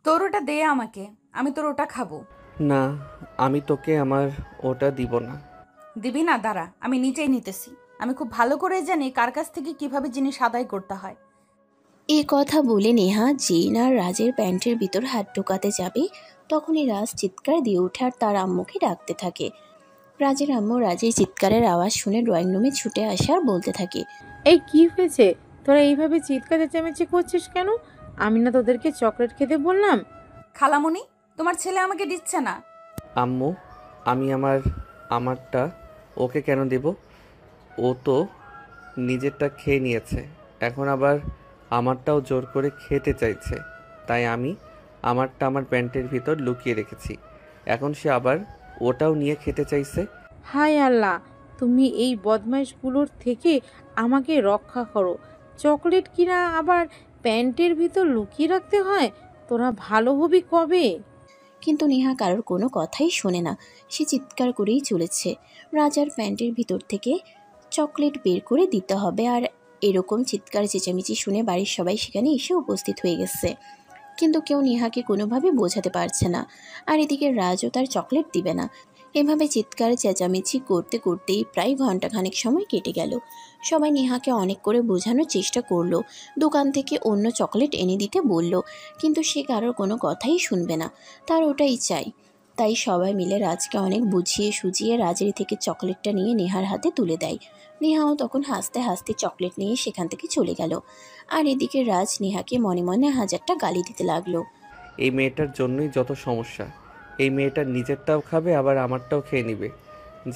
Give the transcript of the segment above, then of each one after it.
তোর ওটা দে আমাকে, আমি তোর ওটা খাবো। না, আমি তোকে আমার ওটা দিব না। দিবি না? দাঁড়া, আমি নিজেই নিতেছি। আমি খুব ভালো করে জানি কার কাছ থেকে কিভাবে জিনিস আদায় করতে হয়। এ কথা বলে নেহা জেন আর রাজের প্যান্টের ভিতর হাত ঢোকাতে যাবে, তখনই রাজ চিৎকার দিয়ে ওঠে আর তার আম্মুকে ডাকতে থাকে। রাজের আম্মু রাজের চিৎকারের আওয়াজ শুনে ড্রয়িং রুমে ছুটে আসে আর বলতে থাকে, এই কি হয়েছে? তোরা এইভাবে চিৎকার চেঁচামেচি করছিস কেন? আমি না তোদেরকে চকলেট খেতে বললাম? খালামণি, তোমার ছেলে আমাকে দিচ্ছে না। আম্মু, আমি আমারটা ওকে কেন দেব? ও তো নিজেরটা খেয়ে নিয়েছে, এখন আবার আমারটাও জোর করে খেতে চাইছে। তাই আমি আমারটা আমার প্যান্টের ভিতর লুকিয়ে রেখেছি। এখন সে আবার ওটাও নিয়ে খেতে চাইছে। হায় আল্লাহ, তুমি এই বদমাইশগুলোর থেকে আমাকে রক্ষা করো। চকলেট কিনা আবার প্যান্টের ভিতর লুকিয়ে রাখতে হয়? তোরা ভালো হবি কবে? কিন্তু নেহা কারোর কোনো কথাই শোনে না। সে চিৎকার করেই চলেছে, রাজার প্যান্টের ভিতর থেকে চকলেট বের করে দিতে হবে। আর এরকম চিৎকার চেঁচামেচি শুনে বাড়ির সবাই সেখানে এসে উপস্থিত হয়ে গেছে, কিন্তু কেউ নেহাকে কোনোভাবে বোঝাতে পারছে না। আর এদিকে রাজও তার চকলেট দিবে না। এভাবে চিৎকার চেঁচামেচি করতে করতেই প্রায় ঘন্টাখানেক সময় কেটে গেল। সবাই নেহাকে অনেক করে বোঝানোর চেষ্টা করলো, দোকান থেকে অন্য চকলেট এনে দিতে বলল, কিন্তু সে কারোর কোনো কথাই শুনবে না, তার ওটাই চাই। তাই সবাই মিলে রাজকে অনেক বুঝিয়ে সুজিয়ে রাজের থেকে চকলেটটা নিয়ে নেহার হাতে তুলে দেয়। নেহাও তখন হাসতে হাসতে চকলেট নিয়ে সেখান থেকে চলে গেল। আর এদিকে রাজ নেহাকে মনে মনে হাজারটা গালি দিতে লাগলো। এই মেয়েটার জন্যই যত সমস্যা। এই মেয়েটার নিজেরটাও খাবে, আবার আমারটাও খেয়ে নিবে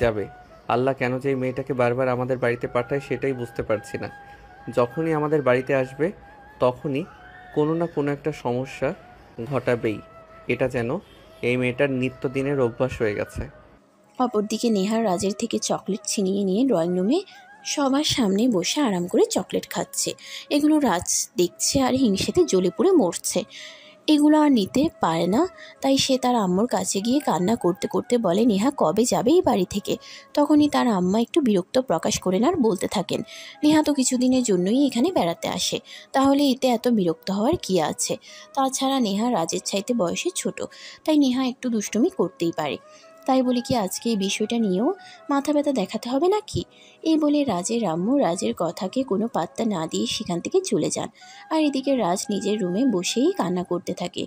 যাবে। আল্লাহ কেন যে এই মেয়েটাকে বারবার আমাদের বাড়িতে পাঠায় সেটাই বুঝতে পারছি না। যখনই আমাদের বাড়িতে আসবে তখনই কোনো না কোনো একটা সমস্যা ঘটাবেই। এটা যেন এই মেয়েটার নিত্যদিনের অভ্যাস হয়ে গেছে। অপরদিকে নেহা রাজের থেকে চকলেট ছিনিয়ে নিয়ে ড্রয়িং রুমে সবার সামনে বসে আরাম করে চকলেট খাচ্ছে। এগুলো রাজ দেখছে আর হিংসেতে জ্বলে পুড়ে মরছে। এগুলো আর নিতে পারে না, তাই সে তার আম্মুর কাছে গিয়ে কান্না করতে করতে বলে, নেহা কবে যাবে এই বাড়ি থেকে? তখনই তার আম্মা একটু বিরক্ত প্রকাশ করেন আর বলতে থাকেন, নেহা তো কিছুদিনের জন্যই এখানে বেড়াতে আসে, তাহলে এতে এত বিরক্ত হওয়ার কী আছে? তাছাড়া নেহা রাজের চাইতে বয়সে ছোট, তাই নেহা একটু দুষ্টুমি করতেই পারে। তাই বলে কি আজকে এই বিষয়টা নিয়েও মাথা ব্যথা দেখাতে হবে নাকি? এই বলে রাজের আম্মু রাজের কথাকে কোনো পাত্তা না দিয়ে সেখান থেকে চলে যান। আর এদিকে রাজ নিজের রুমে বসেই কান্না করতে থাকে।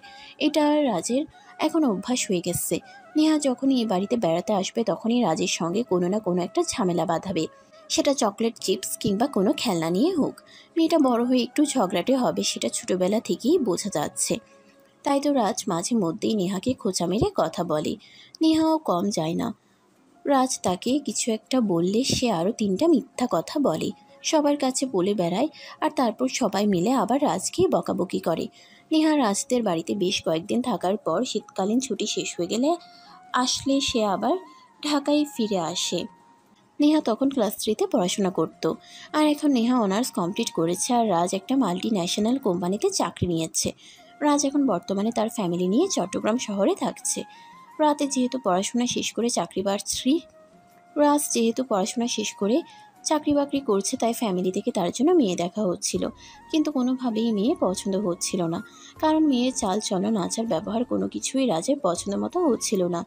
এটা আর রাজের এখন অভ্যাস হয়ে গেছে। নেহা যখনই এই বাড়িতে বেড়াতে আসবে তখনই রাজের সঙ্গে কোনো না কোনো একটা ঝামেলা বাঁধাবে, সেটা চকলেট চিপস কিংবা কোনো খেলনা নিয়ে হোক। মেয়েটা বড় হয়ে একটু ঝগড়াটে হবে, সেটা ছোটবেলা থেকেই বোঝা যাচ্ছে। তাই তো রাজ মাঝে মধ্যেই নেহাকে খোঁচা মেরে কথা বলে। নেহাও কম যায় না, রাজ তাকে কিছু একটা বললে সে আরও 3টা মিথ্যা কথা বলে, সবার কাছে বলে বেড়ায়। আর তারপর সবাই মিলে আবার রাজকে বকাবকি করে। নেহা রাজদের বাড়িতে বেশ কয়েকদিন থাকার পর শীতকালীন ছুটি শেষ হয়ে গেলে আসলে সে আবার ঢাকায় ফিরে আসে। নেহা তখন ক্লাস 3তে পড়াশোনা করত। আর এখন নেহা অনার্স কমপ্লিট করেছে আর রাজ একটা মাল্টি ন্যাশনাল কোম্পানিতে চাকরি নিয়েছে। রাজ এখন বর্তমানে তার ফ্যামিলি নিয়ে চট্টগ্রাম শহরে থাকছে। রাতে যেহেতু পড়াশোনা শেষ করে চাকরি বাকরি রাজ যেহেতু পড়াশোনা শেষ করে চাকরি বাকরি করছে, তাই ফ্যামিলি থেকে তার জন্য মেয়ে দেখা হচ্ছিল, কিন্তু কোনোভাবেই মেয়ে পছন্দ হচ্ছিল না। কারণ মেয়ের চাল চলন আচার ব্যবহার কোনো কিছুই রাজের পছন্দ মতো হচ্ছিল না।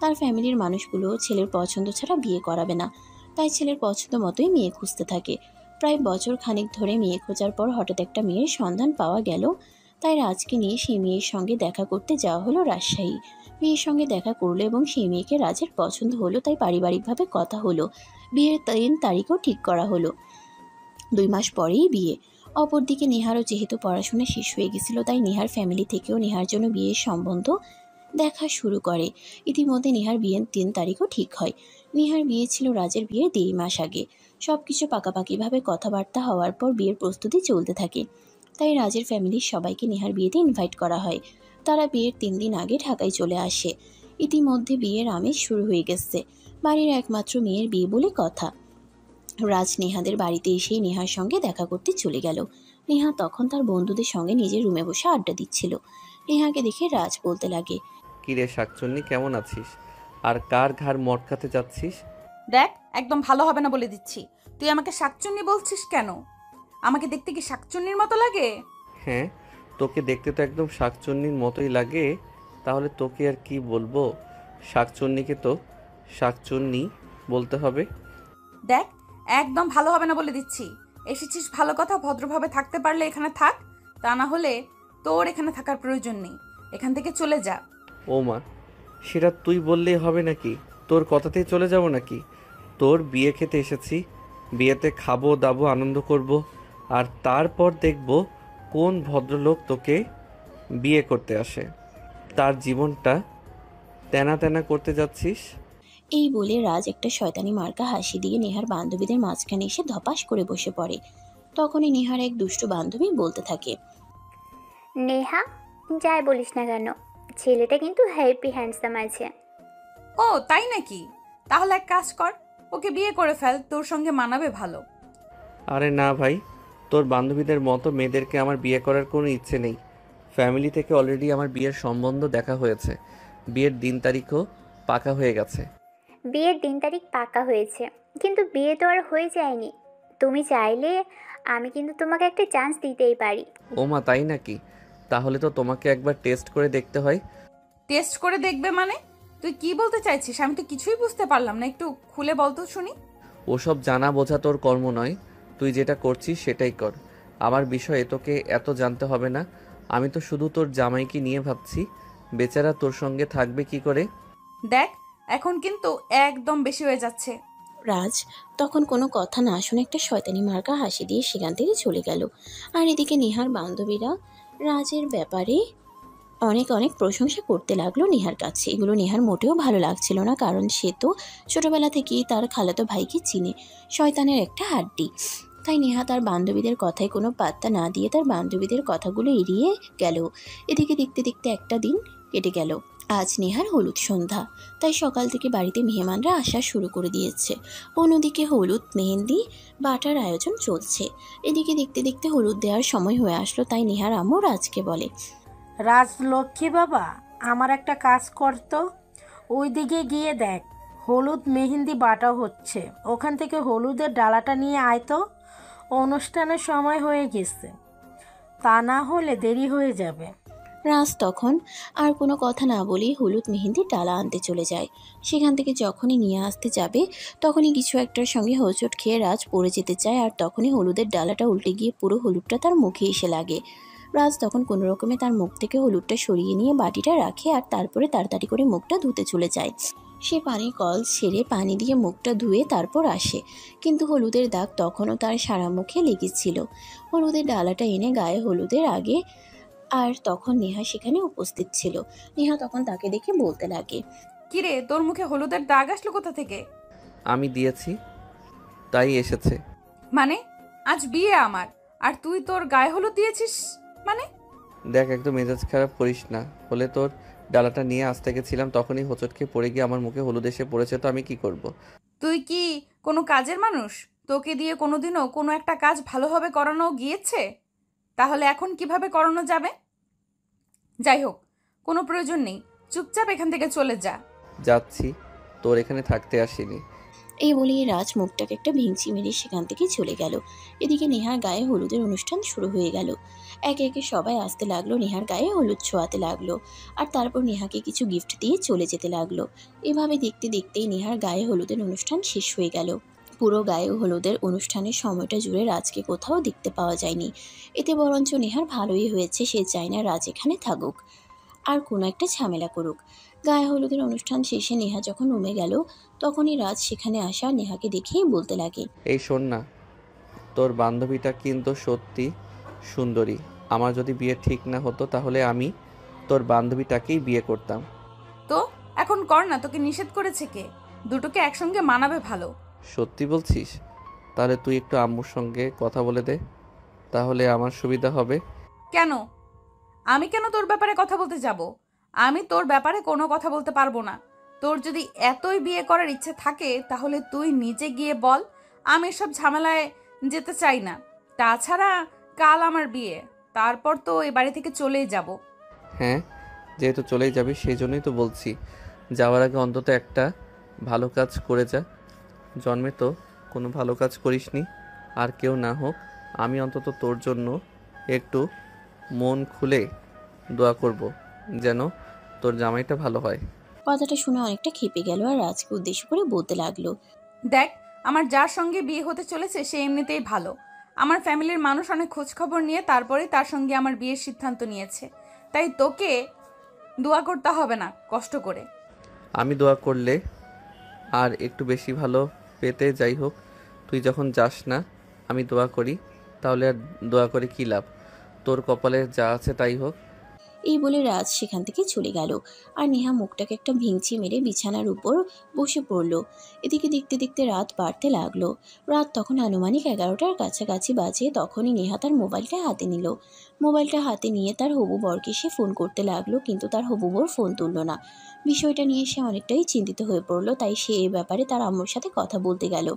তার ফ্যামিলির মানুষগুলো ছেলের পছন্দ ছাড়া বিয়ে করাবে না, তাই ছেলের পছন্দ মতোই মেয়ে খুঁজতে থাকে। প্রায় বছর খানেক ধরে মেয়ে খোঁজার পর হঠাৎ একটা মেয়ের সন্ধান পাওয়া গেল। তাই রাজকে নিয়ে সেই মেয়ের সঙ্গে দেখা করতে যাওয়া হলো রাজশাহী। মেয়ের সঙ্গে দেখা করলো এবং সেই মেয়েকে রাজের পছন্দ হলো, তাই পারিবারিকভাবে কথা হলো। বিয়ের 3 তারিখও ঠিক করা হলো। 2 মাস পরেই বিয়ে। অপরদিকে নেহারও যেহেতু পড়াশোনা শেষ হয়ে গেছিল, তাই নেহার ফ্যামিলি থেকেও নেহার জন্য বিয়ের সম্বন্ধ দেখা শুরু করে। ইতিমধ্যে নেহার বিয়ের 3 তারিখও ঠিক হয়। নেহার বিয়ে ছিল রাজের বিয়ের 1.5 মাস আগে। সব কিছু পাকাপাকিভাবে কথাবার্তা হওয়ার পর বিয়ের প্রস্তুতি চলতে থাকে। তাই রাজের ফ্যামিলির সবাইকে নেহার বিয়েতে ইনভাইট করা হয়। তারা বিয়ের 3 দিন আগে ঢাকায় চলে আসে। ইতিমধ্যে বিয়ের আমেজ শুরু হয়ে গেছে। বাড়ির একমাত্র মেয়ের বিয়ে বলে কথা। রাজ নেহাদের বাড়িতে এসেই নেহার সঙ্গে দেখা করতে চলে গেল। নেহা তখন তার বন্ধুদের সঙ্গে নিজের রুমে বসে আড্ডা দিচ্ছিল। নেহাকে দেখে রাজ বলতে লাগে, কিরে শাকচুন্নি, কেমন আছিস? আর কার ঘাড় মটকাতে যাচ্ছিস? দেখ, একদম ভালো হবে না বলে দিচ্ছি। তুই আমাকে শাকচুন্নি বলছিস কেন? আমাকে দেখতে কি শাকচুন্নির মতো লাগে? হ্যাঁ, তোকে দেখতে তো একদম শাকচুন্নির মতোই লাগে। তাহলে তোকে আর কি বলবো, শাকচুন্নিকে তো শাকচুন্নি বলতে হবে। দেখ, একদম ভালো হবে না বলে দিচ্ছি। এসেছিস ভালো কথা, ভদ্রভাবে থাকতে পারলে এখানে থাক, তা না হলে তোর এখানে থাকার প্রয়োজন নেই। এখান থেকে চলে যা। ও মা, সেটা তুই বললেই হবে নাকি? তোর কথাতেই চলে যাব নাকি? তোর বিয়ে খেতে এসেছি, বিয়েতে খাবো দাবো আনন্দ করব, আর তারপর দেখব কোন ভদ্রলোক তোকে বিয়ে করতে আসে। তার জীবনটা তেনা তেনা করতে যাচ্ছিস। এই বলে রাজ একটা শয়তানি মার্কা হাসি দিয়ে নেহার বান্ধবীদের মাঝখানে এসে ধপাস করে বসে পড়ে। তখনই নেহার এক দুষ্টু বান্ধবী বলতে থাকে, নেহা, যাই বলিস না কেন, ছেলেটা কিন্তু হেভি হ্যান্ডসাম আছে। ও তাই নাকি? তাহলে এক কাজ কর, ওকে বিয়ে করে ফেল, তোর সঙ্গে মানাবে ভালো। আরে না ভাই, তোর বান্ধবীদের মতো মেয়েদেরকে আমার বিয়ে করার কোনো ইচ্ছে নেই। ফ্যামিলি থেকে অলরেডি আমার বিয়ের সম্বন্ধ দেখা হয়েছে, বিয়ের দিন তারিখও পাকা হয়ে গেছে। বিয়ের দিন তারিখ পাকা হয়েছে, কিন্তু বিয়ে তো আর হয়ে যায়নি। তুমি চাইলে আমি কিন্তু তোমাকে একটা চান্স দিতেই পারি। ও মা, তাই নাকি? তাহলে তো তোমাকে একবার টেস্ট করে দেখতে হয়। টেস্ট করে দেখবে মানে? তুই কি বলতে চাইছিস? আমি তো কিছুই বুঝতে পারলাম না, একটু খুলে বল তো শুনি। ওসব জানা বোঝা তোর কর্ম নয়, তুই যেটা করছিস সেটাই কর। আমার বিষয়ে তোকে এত জানতে হবে না। আমি তো শুধু তোর জামাইকে নিয়ে ভাবছি, বেচারা তোর সঙ্গে থাকবে কি করে। দেখ, এখন কিন্তু একদম বেশি হয়ে যাচ্ছে। রাজ তখন কোনো কথা না শুনে একটা শয়তানি মার্কা হাসি দিয়ে সেখান থেকে চলে গেল। আর এদিকে নেহার বান্ধবীরা রাজের ব্যাপারে অনেক অনেক প্রশংসা করতে লাগলো নেহার কাছে। এগুলো নেহার মোটেও ভালো লাগছিল না, কারণ সে তো ছোটবেলা থেকেই তার খালাতো ভাইকে চিনে, শয়তানের একটা হাড্ডি। তাই নেহা তার বান্ধবীদের কথায় কোনো পাত্তা না দিয়ে তার বান্ধবীদের কথাগুলো এড়িয়ে গেল। এদিকে দেখতে দেখতে একটা দিন কেটে গেল। আজ নেহার হলুদ সন্ধ্যা, তাই সকাল থেকে বাড়িতে মেহমানরা আসা শুরু করে দিয়েছে। অন্যদিকে হলুদ মেহেন্দি বাটার আয়োজন চলছে। এদিকে দেখতে দেখতে হলুদ দেওয়ার সময় হয়ে আসলো, তাই নেহার আম্মু রাজকে বলে, রাজলক্ষ্মী বাবা, আমার একটা কাজ করতো, ওই দিকে গিয়ে দেখ, হলুদ মেহেন্দি বাটা হচ্ছে, ওখান থেকে হলুদের ডালাটা নিয়ে আয় তো। অনুষ্ঠানের সময় হয়ে গেছে, তা না হলে দেরি হয়ে যাবে। রাজ তখন আর কোনো কথা না বলেই হলুদ মেহেন্দির ডালা আনতে চলে যায়। সেখান থেকে যখনই নিয়ে আসতে যাবে তখনই কিছু একটার সঙ্গে হোঁচট খেয়ে রাজ পড়ে যেতে চায়, আর তখনই হলুদের ডালাটা উল্টে গিয়ে পুরো হলুদটা তার মুখে এসে লাগে। রাজ তখন কোনো রকমে তার মুখ থেকে হলুদটা সরিয়ে নিয়ে বাটিটা রাখে, আর তারপরে তাড়াতাড়ি করে মুখটা ধুতে চলে যায়। সে পানির কল ছেড়ে পানি দিয়ে মুখটা ধুয়ে তারপর আসে, কিন্তু হলুদের দাগ তখনও তার সারা মুখে লেগেছিল। হলুদের ডালাটা এনে গায়ে হলুদের আগে, আর তখন নেহা সেখানে উপস্থিত ছিল। নেহা তখন তাকে দেখে বলতে লাগে, কিরে, তোর মুখে হলুদের দাগ আসলো কোথা থেকে? আমি দিয়েছি, তাই এসেছে। মানে আজ বিয়ে আমার, আর তুই তোর গায়ে হলুদ দিয়েছিস মানে? দেখ, একদম মেজাজ খারাপ করিস না। হলে তোর ডালাটা নিয়ে আসতে গেছিলাম, তখনই হোঁচট খেয়ে পড়ে গিয়ে আমার মুখে হলুদ এসে পড়েছে, তো আমি কি করব। তুই কি কোনো কাজের মানুষ? তোকে দিয়ে কোনোদিনও কোনো একটা কাজ ভালোভাবে করানো গিয়েছে? তাহলে এখন কিভাবে করানো যাবে? যাই হোক, কোনো প্রয়োজন নেই, চুপচাপ এখান থেকে চলে যা। যাচ্ছি, তোর এখানে থাকতে আসিনি। এই বলেই রাজ মুখটাকে একটা ভিঞ্চি মেরে সেখান থেকে চলে গেল। এদিকে নেহার গায়ে হলুদের অনুষ্ঠান শুরু হয়ে গেল। একে একে সবাই আসতে লাগলো, নেহার গায়ে হলুদ ছোঁয়াতে লাগলো, আর তারপর নেহাকে কিছু গিফট দিয়ে চলে যেতে লাগলো। এভাবে দেখতে দেখতেই নেহার গায়ে হলুদের অনুষ্ঠান শেষ হয়ে গেল। পুরো গায়ে হলুদের অনুষ্ঠানের সময়টা জুড়ে রাজকে কোথাও দেখতে পাওয়া যায়নি। এতে বরঞ্চ নেহার ভালোই হয়েছে, সে চায় না রাজ এখানে থাকুক আর কোনো একটা ঝামেলা করুক। গায়ে হলুদের অনুষ্ঠান শেষে নেহা যখন রুমে গেল তখনই রাজ সেখানে আসা নেহাকে দেখেই বলতে লাগে, এই শোন না, তোর বান্ধবীটা কিন্তু সত্যি সুন্দরী। আমার যদি বিয়ে ঠিক না হতো তাহলে আমি তোর বান্ধবীটাকেই বিয়ে করতাম। তো এখন কর না, তোকে নিষেধ করেছে কে? দুটোকে একসঙ্গে মানাবে ভালো। সত্যি বলছিস? তাহলে তুই একটু আম্মুর সঙ্গে কথা বলে দে, তাহলে আমার সুবিধা হবে। কেন? আমি কেন তোর ব্যাপারে কথা বলতে যাব? আমি তোর ব্যাপারে কোনো কথা বলতে পারবো না। তোর যদি এতই বিয়ে করার ইচ্ছে থাকে তাহলে তুই নিজে গিয়ে বল। আমি এসব ঝামেলায় যেতে চাই না। তাছাড়া কাল আমার বিয়ে, তারপর তো এ বাড়ি থেকে চলেই যাব। হ্যাঁ, যেহেতু চলেই যাবি সেই জন্যই তো বলছি, যাওয়ার আগে অন্তত একটা ভালো কাজ করে যা। জন্মে তো কোনো ভালো কাজ করিসনি, আর কেউ না হোক আমি অন্তত তোর জন্য একটু মন খুলে দোয়া করব যেন তোর জামাইটা ভালো হয়। কথাটা শুনে অনেকটা খেপে গেল আর রাজকে উদ্দেশ্য করে বলতে লাগলো, দেখ, আমার যার সঙ্গে বিয়ে হতে চলেছে সে এমনিতেই ভালো। আমার ফ্যামিলির মানুষ অনেক খোঁজখবর নিয়ে তারপরে তার সঙ্গে আমার বিয়ের সিদ্ধান্ত নিয়েছে। তাই তোকে দোয়া করতে হবে না কষ্ট করে। আমি দোয়া করলে আর একটু বেশি ভালো পেতে যাই হোক, তুই যখন যাস না আমি দোয়া করি, তাহলে আর দোয়া করে কী লাভ? তোর কপালে যা আছে তাই হোক। এই বলে রাজ সেখান থেকে চলে গেল। আর নেহা মুখটাকে একটা ভিংচি মেরে বিছানার উপর বসে পড়ল। এদিকে দেখতে দেখতে রাত বাড়তে লাগলো। রাত তখন আনুমানিক 11টার কাছাকাছি বাজে। তখনই নেহা তার মোবাইলটা হাতে নিল। মোবাইলটা হাতে নিয়ে তার হবু বরকে সে ফোন করতে লাগলো, কিন্তু তার হবু বর ফোন তুলল না। বিষয়টা নিয়ে সে অনেকটাই চিন্তিত হয়ে পড়ল। তাই সে এ ব্যাপারে তার আম্মুর সাথে কথা বলতে গেল।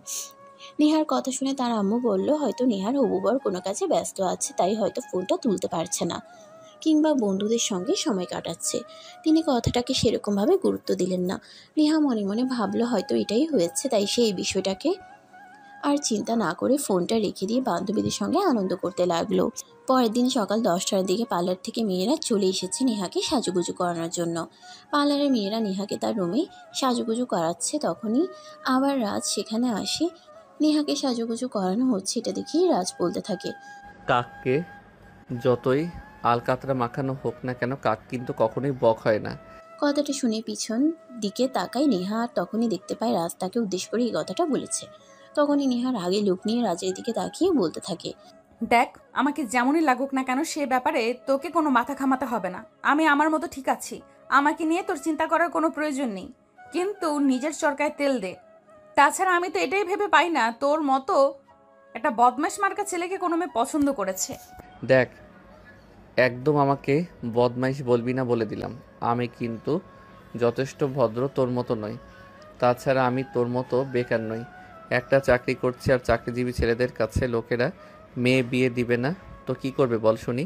নেহার কথা শুনে তার আম্মু বলল, হয়তো নেহার হবু বর কোনো কাজে ব্যস্ত আছে, তাই হয়তো ফোনটা তুলতে পারছে না, কিংবা বন্ধুদের সঙ্গে সময় কাটাচ্ছে। তিনি কথাটাকে সেরকমভাবে গুরুত্ব দিলেন না। নেহা মনে মনে ভাবলো হয়তো এটাই হয়েছে, তাই সে এই বিষয়টাকে আর চিন্তা না করে ফোনটা রেখে দিয়ে বান্ধবীদের সঙ্গে আনন্দ করতে লাগলো। পরের দিন সকাল 10টার দিকে পার্লার থেকে মেয়েরা চলে এসেছে নেহাকে সাজুগুজু করানোর জন্য। পার্লারের মেয়েরা নেহাকে তার রুমে সাজুগুজু করাচ্ছে। তখনই আবার রাজ সেখানে আসে। নেহাকে সাজুগুজু করানো হচ্ছে এটা দেখেই রাজ বলতে থাকে, কাককে যতই আলকাতরা মাখানো হোক না কেন, কাক কিন্তু কখনোই বক হয় না। কথাটা শুনে পিছন দিকে তাকায় নেহা, আর তখনই দেখতে পায় রাজ তাকে উদ্দেশ্য করে এই কথাটা বলেছে। তখনই নেহার আগে লুক নিয়ে রাজের দিকে তাকিয়ে বলতে থাকে, দেখ, আমাকে যেমনই লাগুক না কেন সে ব্যাপারে তোকে কোনো মাথা ঘামাতে হবে না। আমি আমার মতো ঠিক আছি, আমাকে নিয়ে তোর চিন্তা করার কোনো প্রয়োজন নেই। কিন্তু নিজের চরকায় তেল দে। তাছাড়া আমি তো এটাই ভেবে পাই না তোর মতো একটা বদমাশ মার্কা ছেলেকে কোনো মেয়ে পছন্দ করেছে। দেখ, একদম আমাকে বদমাইশ বলবি না বলে দিলাম। আমি কিন্তু যথেষ্ট ভদ্র, তোর মতো নই। তাছাড়া আমি তোর মতো বেকার নই। একটা চাকরি করছি, আর চাকরিজীবী ছেলেদের কাছে লোকেরা মেয়ে বিয়ে দিবে না তো কি করবে বল শুনি?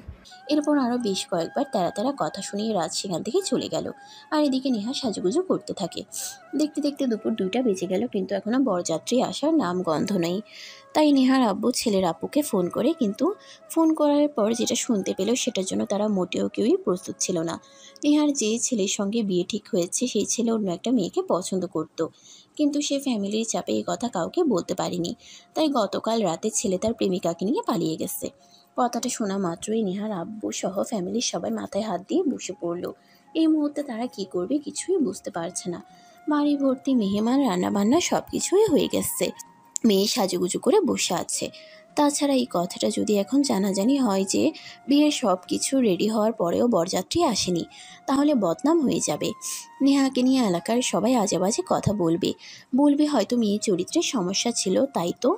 এরপর আরও বেশ কয়েকবার তেরা তেরা কথা শুনিয়ে রাজ সেখান থেকে চলে গেল। আর এদিকে নেহা সাজুগুজু করতে থাকে। দেখতে দেখতে দুপুর 2টা বেজে গেল, কিন্তু এখনো বরযাত্রী আসার নাম গন্ধ নেই। তাই নেহার আব্বু ছেলের আপুকে ফোন করে, কিন্তু ফোন করার পর যেটা শুনতে পেল সেটার জন্য তারা মোটেও কেউই প্রস্তুত ছিল না। নেহার যে ছেলের সঙ্গে বিয়ে ঠিক হয়েছে সেই ছেলে অন্য একটা মেয়েকে পছন্দ করত, কিন্তু সে ফ্যামিলির চাপে এই কথা কাউকে বলতে পারেনি। তাই গতকাল রাতে ছেলে তার প্রেমিকাকে নিয়ে পালিয়ে গেছে। কথাটা শোনা মাত্রই নেহার আব্বু সহ ফ্যামিলির সবাই মাথায় হাত দিয়ে বসে পড়ল। এই মুহূর্তে তারা কি করবে কিছুই বুঝতে পারছে না। বাড়ি ভর্তি মেহমান, রান্নাবান্না সব কিছুই হয়ে গেছে। মেয়ে সাজুগুজু করে বসে আছে। তাছাড়া এই কথাটা যদি এখন জানাজানি হয় যে বিয়ের সব কিছু রেডি হওয়ার পরেও বরযাত্রী আসেনি, তাহলে বদনাম হয়ে যাবে। নেহাকে নিয়ে এলাকার সবাই আজেবাজে কথা বলবে হয়তো মেয়ের চরিত্রের সমস্যা ছিল, তাই তো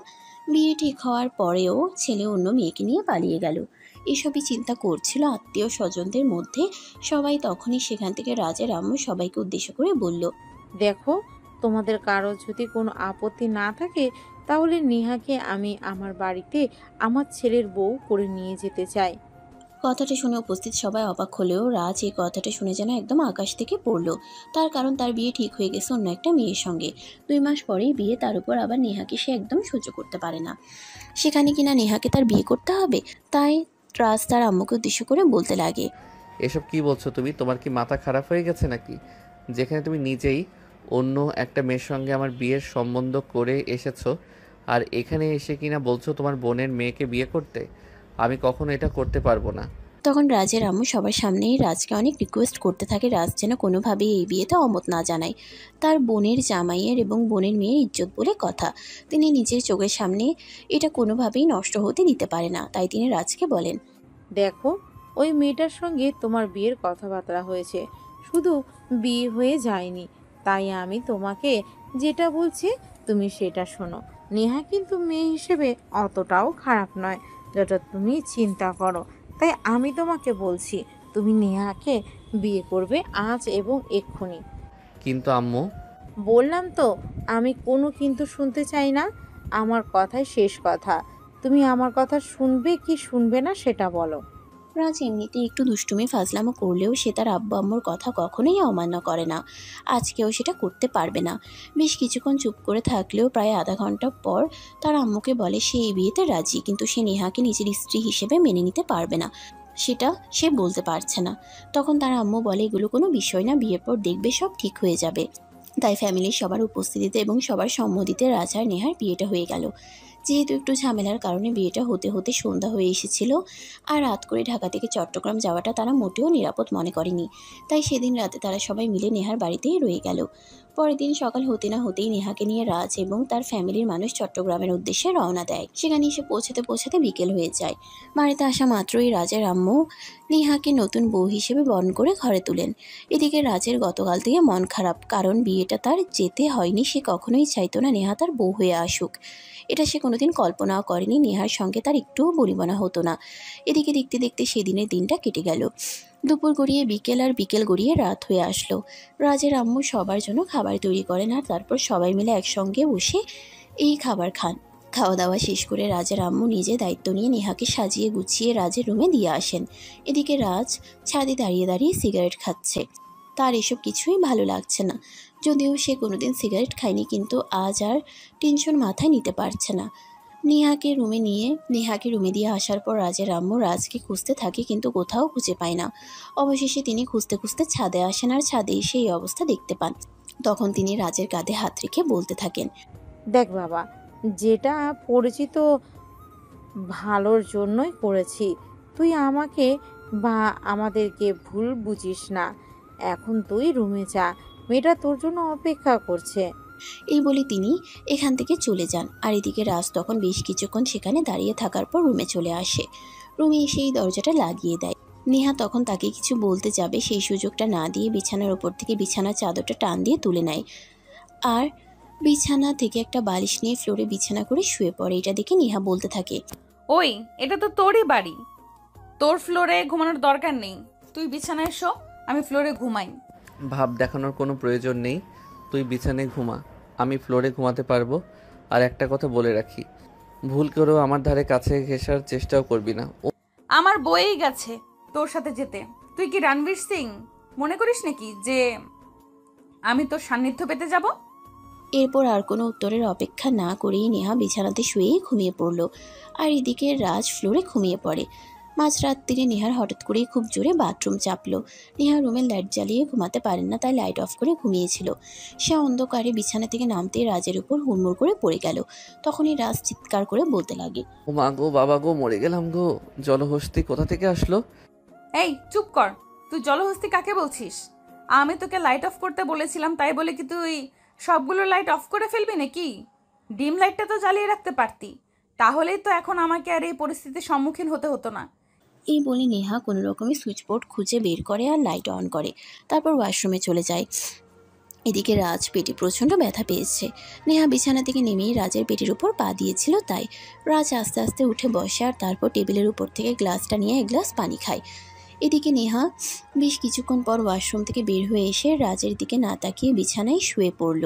বিয়ে ঠিক হওয়ার পরেও ছেলে অন্য মেয়েকে নিয়ে পালিয়ে গেল। এসবই চিন্তা করছিল আত্মীয় স্বজনদের মধ্যে সবাই। তখনই সেখান থেকে রাজের আম্মু সবাইকে উদ্দেশ্য করে বলল, দেখো, তোমাদের কারো যদি কোনো আপত্তি না থাকে তাহলে নেহাকে আমি আমার বাড়িতে আমার ছেলের বউ করে নিয়ে যেতে চাই। কথাটা শুনে উপস্থিত সবাই অবাক হলেও রাজ এই কথাটা শুনে যেন একদম আকাশ থেকে পড়লো। তার কারণ তার বিয়ে ঠিক হয়ে গেছে অন্য একটা মেয়ের সঙ্গে। 2 মাস পরেই বিয়ে, তার উপর আবার নেহাকে সে একদম সহ্য করতে পারে না। সেখানে কিনা নেহাকে তার বিয়ে করতে হবে। তাই রাজ তার আম্মুকে উদ্দেশ্য করে বলতে লাগে, এসব কি বলছো তুমি? তোমার কি মাথা খারাপ হয়ে গেছে নাকি? যেখানে তুমি নিজেই অন্য একটা মেয়ের সঙ্গে আমার বিয়ের সম্বন্ধ করে এসেছো, আর এখানে এসে কিনা বলছো তোমার বোনের মেয়েকে বিয়ে করতে? আমি কখনো এটা করতে পারবো না। তখন রাজের আম্মু সবার সামনেই রাজকে অনেক রিকোয়েস্ট করতে থাকে রাজ যেন কোনোভাবেই এই বিয়েতে অমত না জানায়। তার বোনের জামাইয়ের এবং বোনের মেয়ের ইজ্জত বলে কথা, তিনি নিজের চোখের সামনে এটা কোনোভাবেই নষ্ট হতে দিতে পারে না। তাই তিনি রাজকে বলেন, দেখো, ওই মেয়েটার সঙ্গে তোমার বিয়ের কথাবার্তা হয়েছে, শুধু বিয়ে হয়ে যায়নি। তাই আমি তোমাকে যেটা বলছি তুমি সেটা শোনো। নেহা কিন্তু মেয়ে হিসেবে অতটাও খারাপ নয় যেটা তুমি চিন্তা করো। তাই আমি তোমাকে বলছি তুমি নেহাকে বিয়ে করবে আজ এবং এক্ষুনি। কিন্তু আম্মু, বললাম তো, আমি কোনো কিন্তু শুনতে চাই না। আমার কথাই শেষ কথা। তুমি আমার কথা শুনবে কি শুনবে না সেটা বলো। রাজ এমনিতে একটু দুষ্টুমি ফাজলামো করলেও সে তার আব্বু আম্মুর কথা কখনোই অমান্য করে না। আজকেও সেটা করতে পারবে না। বেশ কিছুক্ষণ চুপ করে থাকলেও প্রায় আধা ঘন্টা পর তার আম্মুকে বলে সে এই বিয়েতে রাজি, কিন্তু সে নেহাকে নিজের স্ত্রী হিসেবে মেনে নিতে পারবে না। সেটা সে বলতে পারছে না। তখন তার আম্মু বলে এগুলো কোনো বিষয় না, বিয়ের পর দেখবে সব ঠিক হয়ে যাবে। তাই ফ্যামিলির সবার উপস্থিতিতে এবং সবার সম্মতিতে রাজ আর নেহার বিয়েটা হয়ে গেল। যেহেতু একটু ঝামেলার কারণে বিয়েটা হতে হতে সন্ধ্যা হয়ে এসেছিল, আর রাত করে ঢাকা থেকে চট্টগ্রাম যাওয়াটা তারা মোটেও নিরাপদ মনে করেনি। তাই সেদিন রাতে তারা সবাই মিলে নেহার বাড়িতেই রয়ে গেল। পরের দিন সকাল হতে না হতেই নেহাকে নিয়ে রাজ এবং তার ফ্যামিলির মানুষ চট্টগ্রামের উদ্দেশ্যে রওনা দেয়। সেখানে এসে পৌঁছাতে পৌঁছাতে বিকেল হয়ে যায়। বাড়িতে আসা মাত্রই রাজের আম্মু নেহাকে নতুন বউ হিসেবে বরণ করে ঘরে তুলেন। এদিকে রাজের গতকাল থেকে মন খারাপ, কারণ বিয়েটা তার যেতে হয়নি। সে কখনোই চাইতো না নেহা তার বউ হয়ে আসুক। এটা সে কোনোদিন কল্পনাও করেনি। নেহার সঙ্গে তার একটুও বনিবনা হতো না। এদিকে দেখতে দেখতে সেদিনের দিনটা কেটে গেল। দুপুর গড়িয়ে বিকেল, আর বিকেল গড়িয়ে রাত হয়ে আসলো। রাজের আম্মু সবার জন্য খাবার তৈরি করেন, আর তারপর সবাই মিলে একসঙ্গে বসে এই খাবার খান। খাওয়া দাওয়া শেষ করে রাজের আম্মু নিজে দায়িত্ব নিয়ে নেহাকে সাজিয়ে গুছিয়ে রাজের রুমে দিয়ে আসেন। এদিকে রাজ ছাদে দাঁড়িয়ে দাঁড়িয়ে সিগারেট খাচ্ছে। তার এসব কিছুই ভালো লাগছে না। যদিও সে কোনোদিন সিগারেট খায়নি, কিন্তু আজ আর টেনশন মাথায় নিতে পারছে না। নেহাকে রুমে দিয়ে আসার পর রাজের আম্মু রাজকে খুঁজতে থাকে, কিন্তু কোথাও খুঁজে পায় না। অবশেষে তিনি খুঁজতে খুঁজতে ছাদে আসেন, আর ছাদে এসে এই অবস্থা দেখতে পান। তখন তিনি রাজের কাঁধে হাত রেখে বলতে থাকেন, দেখ বাবা, যেটা পরিচিত ভালোর জন্যই করেছি। তুই আমাকে বা আমাদেরকে ভুল বুঝিস না। এখন তুই রুমে যা, মেয়েটা তোর জন্য অপেক্ষা করছে। এই বলে তিনি এখান থেকে চলে যান। আর এদিকে রাজ তখন বেশ কিছুক্ষণ সেখানে দাঁড়িয়ে থাকার পর রুমে চলে আসে। রুমে এসে এই দরজাটা লাগিয়ে দেয়। নেহা তখন তাকে কিছু বলতে যাবে, সেই সুযোগটা না দিয়ে বিছানার ওপর থেকে বিছানার চাদরটা টান দিয়ে তুলে নেয়, আর বিছানা থেকে একটা বালিশ নিয়ে ফ্লোরে বিছানা করে শুয়ে পড়ে। এটা দেখে নেহা বলতে থাকে, ওই, এটা তো তোরই বাড়ি, তোর ফ্লোরে ঘুমানোর দরকার নেই। তুই বিছানায় এসো, আমি ফ্লোরে ঘুমাই। ভাব দেখানোর কোনো প্রয়োজন নেই। তুই বিছানায় ঘুমা, আমি ফ্লোরে ঘুমাতে পারবো। আর একটা কথা বলে রাখি, ভুল করেও আমার ধারে কাছে ঘেঁষার চেষ্টাও করবি না। আমার বয়েই গেছে তোর সাথে যেতে। তুই কি রণবীর সিং মনে করিস নাকি যে আমি তোর সান্নিধ্য পেতে যাব? এরপর আর কোনো উত্তরের অপেক্ষা না করেই নেহা বিছানাতে শুয়েই ঘুমিয়ে পড়ল। আর এদিকে রাজ ফ্লোরে ঘুমিয়ে পড়ে। মাঝরাত্রিরে নেহার হঠাৎ করেই খুব জোরে বাথরুম চাপলো। নেহা রুমের লাইট জ্বালিয়ে ঘুমাতে পারেন না, তাই লাইট অফ করে ঘুমিয়েছিল। সে অন্ধকারে বিছানা থেকে নামতেই রাজের উপর হুড়মুড় করে পড়ে গেল। তখনই রাজ চিৎকার করে বলতে লাগে, ও মা গো, বাবা গো, মরে গেলাম গো। জলহস্তি কোথা থেকে আসলো? এই চুপ কর, তুই জলহস্তি কাকে বলছিস? আমি তোকে লাইট অফ করতে বলেছিলাম, তাই বলে কি তুই সবগুলো লাইট অফ করে ফেলবি নাকি? ডিম লাইটটা তো জ্বালিয়ে রাখতে পারতি, তাহলেই তো এখন আমাকে আর এই পরিস্থিতির সম্মুখীন হতে হতো না। এই বলে নেহা কোনো রকমের সুইচ বোর্ড খুঁজে বের করে আর লাইট অন করে। তারপর ওয়াশরুমে চলে যায়। এদিকে রাজ পেটে প্রচণ্ড ব্যথা পেয়েছে। নেহা বিছানা থেকে নেমেই রাজের পেটের উপর পা দিয়েছিল, তাই রাজ আস্তে আস্তে উঠে বসে, আর তারপর টেবিলের উপর থেকে গ্লাসটা নিয়ে এক গ্লাস পানি খায়। এদিকে নেহা বেশ কিছুক্ষণ পর ওয়াশরুম থেকে বের হয়ে এসে রাজের দিকে না তাকিয়ে বিছানায় শুয়ে পড়ল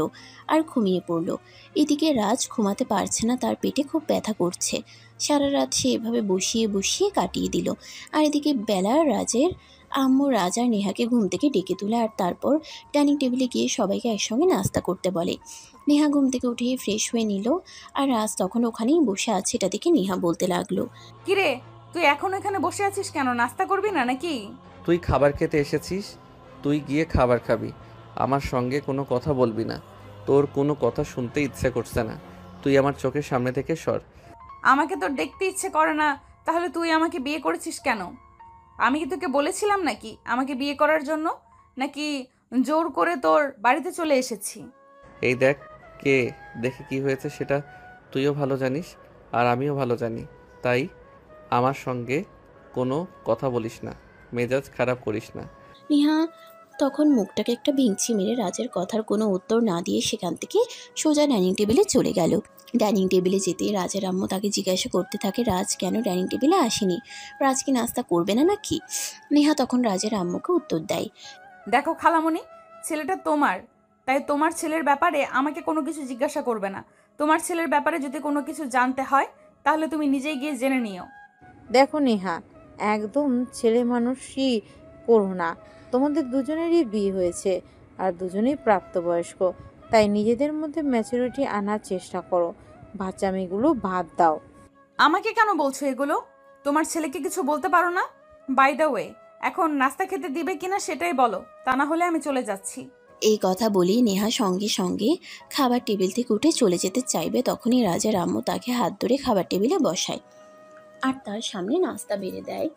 আর ঘুমিয়ে পড়ল। এদিকে রাজ ঘুমাতে পারছে না, তার পেটে খুব ব্যথা করছে। সারা রাত সে এভাবে বসিয়ে বসিয়ে কাটিয়ে দিল। আর এদিকে বেলা রাজের আম্মু রাজ আর নেহাকে ঘুম থেকে ডেকে তুলে, আর তারপর ডাইনিং টেবিলে গিয়ে সবাইকে একসঙ্গে নাস্তা করতে বলে। নেহা ঘুম থেকে উঠে ফ্রেশ হয়ে নিল, আর রাজ তখন ওখানেই বসে আছে। এটা দেখে নেহা বলতে লাগলো, কিরে, তুই এখন এখানে বসে আছিস কেন? নাস্তা করবি না নাকি? তুই খাবার খেতে এসেছিস, তুই গিয়ে খাবার খাবি। আমার সঙ্গে কোনো কথা বলবি না। তোর কোনো কথা শুনতে ইচ্ছে করছে না। তুই আমার চোখের সামনে থেকে সর। আমাকে তোর দেখতে ইচ্ছে করে না, তাহলে তুই আমাকে বিয়ে করেছিস কেন? আমি কি তোকে বলেছিলাম নাকি আমাকে বিয়ে করার জন্য, নাকি জোর করে তোর বাড়িতে চলে এসেছি? এই দেখ, কে দেখে কি হয়েছে সেটা তুইও ভালো জানিস, আর আমিও ভালো জানি। তাই আমার সঙ্গে কোনো কথা বলিস না, মেজাজ খারাপ করিস না। নেহা তখন মুখটাকে একটা ভিংচি মেরে রাজের কথার কোনো উত্তর না দিয়ে সেখান থেকে সোজা ডাইনিং টেবিলে চলে গেল। ডাইনিং টেবিলে যেতে রাজের আম্মু তাকে জিজ্ঞাসা করতে থাকে, রাজ কেন ডাইনিং টেবিলে আসেনি? রাজ কি নাস্তা করবে না নাকি? নেহা তখন রাজের আম্মুকে উত্তর দেয়, দেখো খালামণি, ছেলেটা তোমার, তাই তোমার ছেলের ব্যাপারে আমাকে কোনো কিছু জিজ্ঞাসা করবে না। তোমার ছেলের ব্যাপারে যদি কোনো কিছু জানতে হয় তাহলে তুমি নিজেই গিয়ে জেনে নিও। দেখো নেহা, একদম ছেলে মানুষই করো না। তোমাদের দুজনেরই বিয়ে হয়েছে, আর দুজনেই প্রাপ্তবয়স্ক। তাই নিজেদের মধ্যে ম্যাচুরিটি আনার চেষ্টা করো। বাচ্চামিগুলো বাদ দাও। আমাকে কেন বলছো এগুলো? তোমার ছেলেকে কিছু বলতে পারো না? বাই দ্য ওয়ে, এখন নাস্তা খেতে দিবে কিনা সেটাই বলো, তা না হলে আমি চলে যাচ্ছি। এই কথা বলেই নেহা সঙ্গে সঙ্গে খাবার টেবিল থেকে উঠে চলে যেতে চাইবে, তখনই রাজের আম্মু তাকে হাত ধরে খাবার টেবিলে বসায় আর তার সামনে নাস্তা বেড়ে দেয়।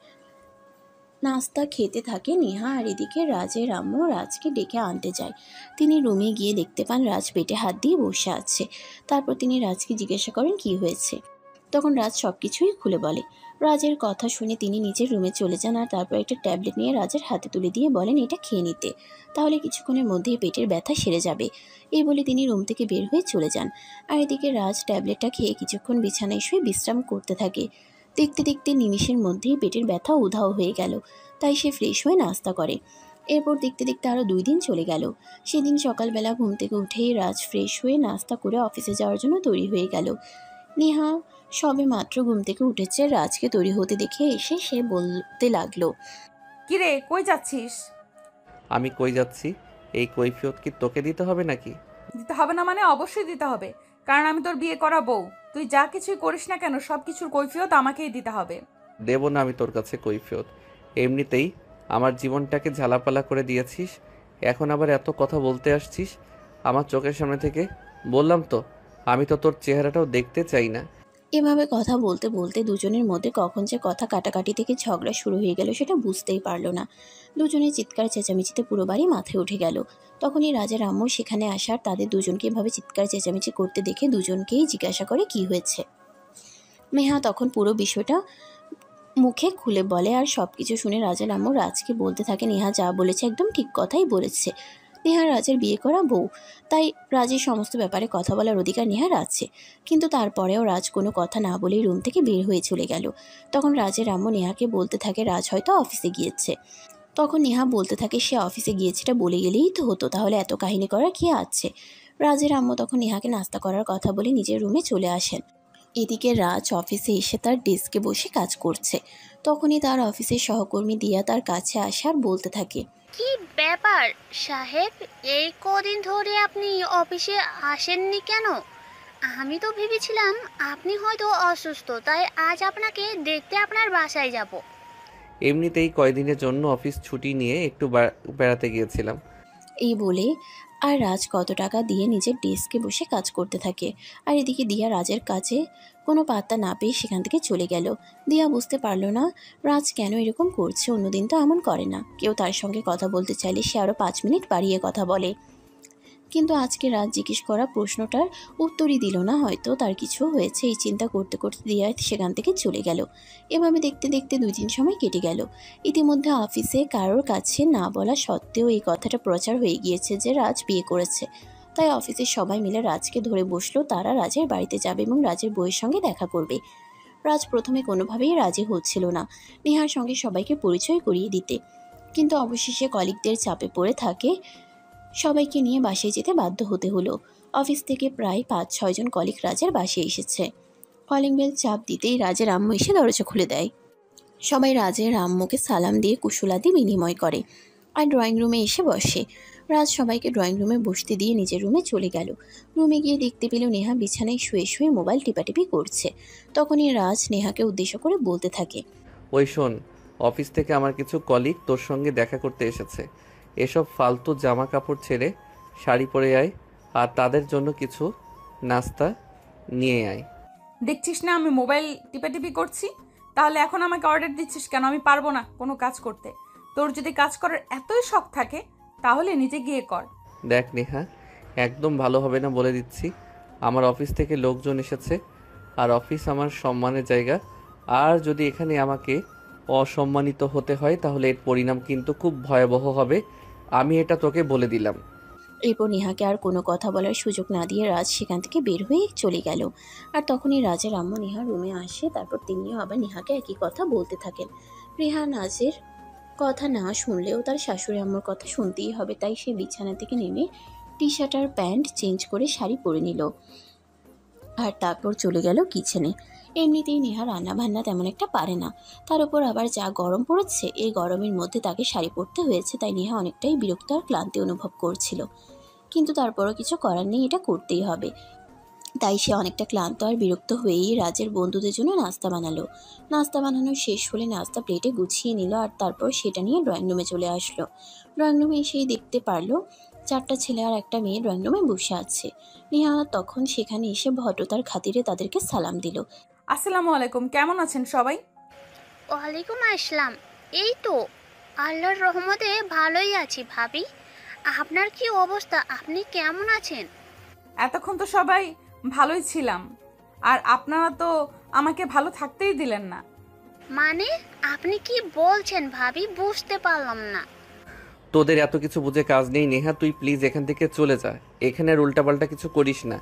নাস্তা খেতে থাকে নেহা, আর এদিকে রাজের আম্মু রাজকে ডেকে আনতে যায়। তিনি রুমে গিয়ে দেখতে পান রাজ পেটে হাত দিয়ে বসে আছে। তারপর তিনি রাজকে জিজ্ঞাসা করেন কি হয়েছে। তখন রাজ সব কিছুই খুলে বলে। রাজের কথা শুনে তিনি নিজের রুমে চলে যান, আর তারপর একটা ট্যাবলেট নিয়ে রাজের হাতে তুলে দিয়ে বলেন এটা খেয়ে নিতে, তাহলে কিছুক্ষণের মধ্যেই পেটের ব্যথা সেরে যাবে। এই বলে তিনি রুম থেকে বের হয়ে চলে যান। আর এদিকে রাজ ট্যাবলেটটা খেয়ে কিছুক্ষণ বিছানায় শুয়ে বিশ্রাম করতে থাকে। দেখতে দেখতে নিমিষের মধ্যেই পেটের ব্যথা উধাও হয়ে গেল, তাই সে ফ্রেশ হয়ে নাস্তা করে। এরপর দেখতে দেখতে আরও 2 দিন চলে গেল। সেদিন সকালবেলা ঘুম থেকে উঠেই রাজ ফ্রেশ হয়ে নাস্তা করে অফিসে যাওয়ার জন্য তৈরি হয়ে গেল। নেহা সবে মাত্র ঘুম থেকে উঠেছে, রাজকে তৈরি হতে দেখে এসে সে বলতে লাগলো, কিরে, কই যাচ্ছিস? আমি কই যাচ্ছি? এই কৈফিয়ত কি তোকে দিতে হবে নাকি? দিতে হবে না মানে? অবশ্যই দিতে হবে, কারণ আমি তোর বিয়ে করা বউ। তুই যা কিছুই করিস না কেন সব কিছুর কৈফিয়ত আমাকেই দিতে হবে। দেব না আমি তোর কাছে কৈফিয়ত। এমনিতেই আমার জীবনটাকে ঝালাপালা করে দিয়েছিস, এখন আবার এত কথা বলতে আসছিস আমার চোখের সামনে থেকে। বললাম তো আমি তো তোর চেহারাটাও দেখতে চাই না। এভাবে কথা বলতে বলতে দুজনের মধ্যে কখন যে কথা কাটাকাটি থেকে ঝগড়া শুরু হয়ে গেল সেটা বুঝতেই পারলো না। দুজনের চিৎকার চেঁচামেচিতে পুরো বাড়ি মাথায় উঠে গেল। তখনই রাজার আম্মু সেখানে আসার তাদের দুজনকে এভাবে চিৎকার চেঁচামেচি করতে দেখে দুজনকেই জিজ্ঞাসা করে কি হয়েছে। নেহা তখন পুরো বিষয়টা মুখে খুলে বলে, আর সব কিছু শুনে রাজার আম্মু রাজকে বলতে থাকে নেহা যা বলেছে একদম ঠিক কথাই বলেছে। নেহা রাজের বিয়ে করা বউ, তাই রাজের সমস্ত ব্যাপারে কথা বলার অধিকার নেহার আছে। কিন্তু তারপরেও রাজ কোনো কথা না বলেই রুম থেকে বের হয়ে চলে গেল। তখন রাজের আম্মু নেহাকে বলতে থাকে রাজ হয়তো অফিসে গিয়েছে। তখন নেহা বলতে থাকে সে অফিসে গিয়েছেটা বলে গেলেই তো হতো, তাহলে এত কাহিনী করার কি আছে। রাজের আম্মু তখন নেহাকে নাস্তা করার কথা বলে নিজের রুমে চলে আসেন। এদিকে রাজ অফিসে এসে তার ডেস্কে বসে কাজ করছে। তখনই তার অফিসের সহকর্মী দিয়া তার কাছে আসার বলতে থাকে, কি ব্যাপার সাহেব, এই কদিন ধরে আপনি অফিসে আসেননি কেন? আমি তো ভেবেছিলাম আপনি হয়তো অসুস্থ, তাই আজ আপনাকে দেখতে আপনার বাসায় যাব। এমনিতেই কয়দিনের জন্য অফিস ছুটি নিয়ে একটু বেড়াতে গিয়েছিলাম। এই বলে আর রাজ কত টাকা দিয়ে নিজের ডেস্কে বসে কাজ করতে থাকে। আর এদিকে দিয়া রাজের কাছে কোনো পাত্তা না পেয়ে সেখান থেকে চলে গেল। দিয়া বুঝতে পারলো না রাজ কেন এরকম করছে, অন্যদিন তো এমন করে না। কেউ তার সঙ্গে কথা বলতে চাইলে সে আরও 5 মিনিট বাড়িয়ে কথা বলে, কিন্তু আজকে রাজ জিজ্ঞেস করা প্রশ্নটার উত্তরই দিল না। হয়তো তার কিছু হয়েছে, এই চিন্তা করতে করতে দিয়া সেখান থেকে চলে গেল। এভাবে দেখতে দেখতে 2 দিন সময় কেটে গেল। ইতিমধ্যে অফিসে কারোর কাছে না বলা সত্ত্বেও এই কথাটা প্রচার হয়ে গিয়েছে যে রাজ বিয়ে করেছে। তাই অফিসের সবাই মিলে রাজকে ধরে বসলো, তারা রাজের বাড়িতে যাবে এবং রাজের বউয়ের সঙ্গে দেখা করবে। রাজ প্রথমে কোনোভাবেই রাজি হচ্ছিল না নেহার সঙ্গে সবাইকে পরিচয় করিয়ে দিতে, কিন্তু অবশেষে কলিগদের চাপে পড়ে থাকে সবাইকে নিয়ে বাসায় যেতে বাধ্য হতে হলো। অফিস থেকে প্রায় 5-6 জন কলিগ রাজের বাসায় এসেছে। কলিং বেল চাপ দিতেই রাজের আম্মু এসে দরজা খুলে দেয়। সবাই রাজের আম্মুকে সালাম দিয়ে কুশলাদি বিনিময় করে আর ড্রয়িং রুমে এসে বসে। রাজ সবাইকে ড্রয়িং রুমে বসতে দিয়ে নিজের রুমে চলে গেল। রুমে গিয়ে দেখতে পেল নেহা বিছানায় শুয়ে শুয়ে মোবাইল টিপাটিপি করছে। তখনই রাজ নেহাকে উদ্দেশ্য করে বলতে থাকে, ওই শোন, অফিস থেকে আমার কিছু কলিগ তোর সঙ্গে দেখা করতে এসেছে। এসব ফালতু জামা কাপড় ছেড়ে শাড়ি পরে আয়, আর তাদের জন্য কিছু নাস্তা নিয়ে আয়। দেখছিস না আমি মোবাইল টিপাটিপি করছি, তাহলে এখন আমাকে অর্ডার দিচ্ছিস কেন? আমি পারবো না কোনো কাজ করতে। তোর যদি কাজ করার এতই শখ থাকে তাহলে নিজে গিয়ে কর। দেখ নেহা, একদম ভালো হবে না বলে দিচ্ছি। আমার অফিস থেকে লোকজন এসেছে, আর অফিস আমার সম্মানের জায়গা। আর যদি এখানে আমাকে অসম্মানিত হতে হয় তাহলে এর পরিণাম কিন্তু খুব ভয়াবহ হবে, আমি এটা তোকে বলে দিলাম। এরপর নেহাকে আর কোনো কথা বলার সুযোগ না দিয়ে রাজ সেখান থেকে বের হয়ে চলে গেল। আর তখনই রাজের আম্মু নেহার রুমে আসে। তারপর তিনিও আবার নেহাকে একই কথা বলতে থাকেন। রেহা নাজের কথা না শুনলেও তার শাশুড়ি আম্মুর কথা শুনতেই হবে, তাই সে বিছানা থেকে নেমে টি শার্ট আর প্যান্ট চেঞ্জ করে শাড়ি পরে নিল আর তারপর চলে গেল কিচেনে। এমনিতেই নেহা রান্না বান্না তেমন একটা পারে না, তার উপর আবার যা গরম পড়েছে, এই গরমের মধ্যে তাকে শাড়ি পরতে হয়েছে। তাই নেহা অনেকটাই বিরক্ত আর ক্লান্তি অনুভব করছিল, কিন্তু তারপরও কিছু করার নেই, এটা করতেই হবে। তাই সে অনেকটা ক্লান্ত আর বিরক্ত হয়েই রাজের বন্ধুদের জন্য নাস্তা বানালো। নাস্তা বানানো শেষ হলে নাস্তা প্লেটে গুছিয়ে নিল আর তারপর সেটা নিয়ে ড্রয়িং রুমে চলে আসলো। ড্রয়িং রুমে এসেই দেখতে পারলো 4টা ছেলে আর একটা মেয়ে ড্রয়িং রুমে বসে আছে। নেহা তখন সেখানে এসে ভদ্রতার খাতিরে তাদেরকে সালাম দিল। আসসালামু আলাইকুম, কেমন আছেন সবাই? ওয়ালাইকুম আসসালাম। এই তো আল্লাহর রহমতে ভালোই আছি ভাবি। আপনার কি অবস্থা? আপনি কেমন আছেন? এতক্ষণ তো সবাই ভালোই ছিলাম, আর আপনারা তো আমাকে ভালো থাকতেই দিলেন না। মানে আপনি কি বলছেন ভাবি? বুঝতে পারলাম না। তোদের এত কিছু বুঝে কাজ নেই নেহা, তুই প্লিজ এখান থেকে চলে যা। এখানে আর উল্টাপাল্টা কিছু করিস না।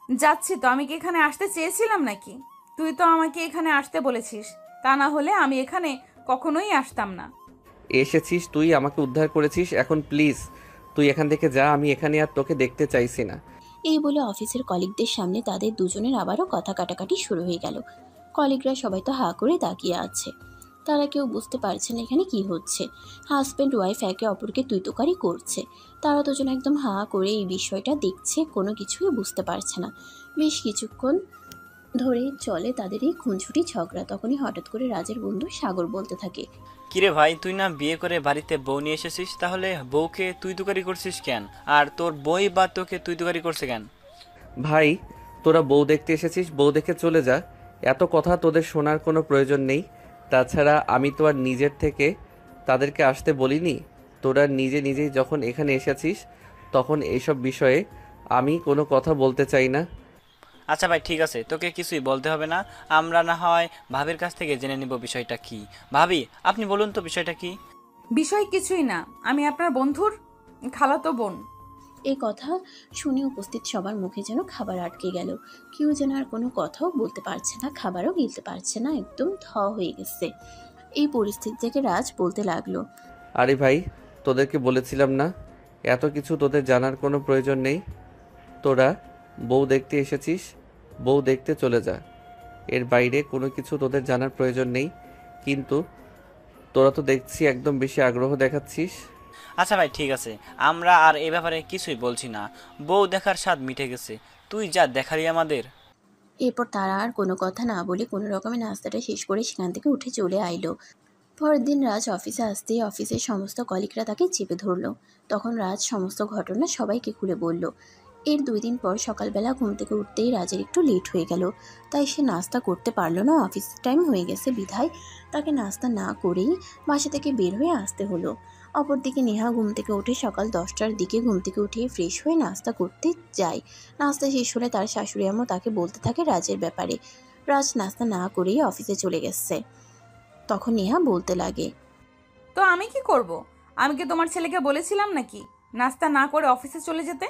যাচ্ছি তো, আমি কি এখানে আসতে চেয়েছিলাম নাকি? তুই তো আমাকে এখানে আসতে বলেছিস, তা না হলে আমি এখানে কখনোই আসতাম না। এসেছিস তুই, আমাকে উদ্ধার করেছিস, এখন প্লিজ তুই এখান থেকে যা। আমি এখানে আর তোকে দেখতে চাইছি না। এই বলে অফিসের কলিগদের সামনে তাদের দুজনের আবারও কথা কাটাকাটি শুরু হয়ে গেল। কলিগরা সবাই তো হা করে তাকিয়ে আছে। তারা কেউ বুঝতে পারছে না এখানে কি হচ্ছে। হাজব্যান্ড ওয়াইফ একে অপরকে তুইতোকারি করছে। তারা দুজন একদম হা করে এই বিষয়টা দেখছে, কোনো কিছুই বুঝতে পারছে না। বেশ কিছুক্ষণ ধরে চলে তাদের এই খুনছুটি ঝগড়া। তখনই হঠাৎ করে রাজের বন্ধু সাগর বলতে থাকে, কিরে ভাই, তুই না বিয়ে করে বাড়িতে বউ নিয়ে এসেছিস, তাহলে বউকে তুই তুকারি করছিস কেন? আর তোর বই বা তোকে তুই তুকারি করছে কেন? ভাই, তোরা বউ দেখতে এসেছিস, বউ দেখে চলে যা। এত কথা তোদের শোনার কোনো প্রয়োজন নেই। তাছাড়া আমি তো আর নিজের থেকে তাদেরকে আসতে বলিনি। তোরা নিজে নিজেই যখন এখানে এসেছিস তখন এইসব বিষয়ে আমি কোনো কথা বলতে চাই না। আচ্ছা ভাই, ঠিক আছে, তোকে কিছুই বলতে হবে না। আমরা না হয় ভাবির কাছ থেকে জেনে নিব বিষয়টা কি। ভাবি, আপনি বলুন তো বিষয়টা কি? বিষয় কিছুই না, আমি আপনার বন্ধুর খালাতো বোন। এই কথা শুনে উপস্থিত সবার মুখে যেন খাবার আটকে গেল। কেউ যেন আর কোনো কথাও বলতে পারছে না, খাবারও গিলতে পারছে না, একদম থ হয়ে গেছে। এই পরিস্থিতি থেকে রাজ বলতে লাগলো, আরে ভাই, তোদেরকে বলেছিলাম না এত কিছু তোদের জানার কোনো প্রয়োজন নেই। তোরা বউ দেখতে এসেছিস, বউ দেখতে চলে যা। এর বাইরে কোনো কিছু তোদের জানার প্রয়োজন নেই। কিন্তু তোরা তো দেখছি একদম বেশি আগ্রহ দেখাচ্ছিস। আচ্ছা ভাই, ঠিক আছে, আমরা আর এ ব্যাপারে কিছুই বলছি না। বউ দেখার স্বাদ মিটে গেছে, তুই যা দেখালি আমাদের। এরপর তারা আর কোনো কথা না বলে কোনো রকমের নাস্তাটা শেষ করে সেখান থেকে উঠে চলে আইলো। পরের দিন রাজ অফিসে আসতেই অফিসের সমস্ত কলিগরা তাকে চেপে ধরলো। তখন রাজ সমস্ত ঘটনা সবাইকে খুলে বলল। এর 2 দিন পর সকালবেলা ঘুম থেকে উঠতেই রাজের একটু লেট হয়ে গেল। তাই সে নাস্তা করতে পারলো না। অফিস টাইম হয়ে গেছে বিধায় তাকে নাস্তা না করেই বাসা থেকে বের হয়ে আসতে হলো। অপরদিকে নেহা ঘুম থেকে উঠে সকাল 10টার দিকে ঘুম থেকে উঠে ফ্রেশ হয়ে নাস্তা করতে যায়। নাস্তা শেষ হলে তার শাশুড়ি আম্মু তাকে বলতে থাকে রাজের ব্যাপারে। রাজ নাস্তা না করেই অফিসে চলে গেছে। তখন নেহা বলতে লাগে, তো আমি কি করব? আমি কি তোমার ছেলেকে বলেছিলাম নাকি নাস্তা না করে অফিসে চলে যেতে?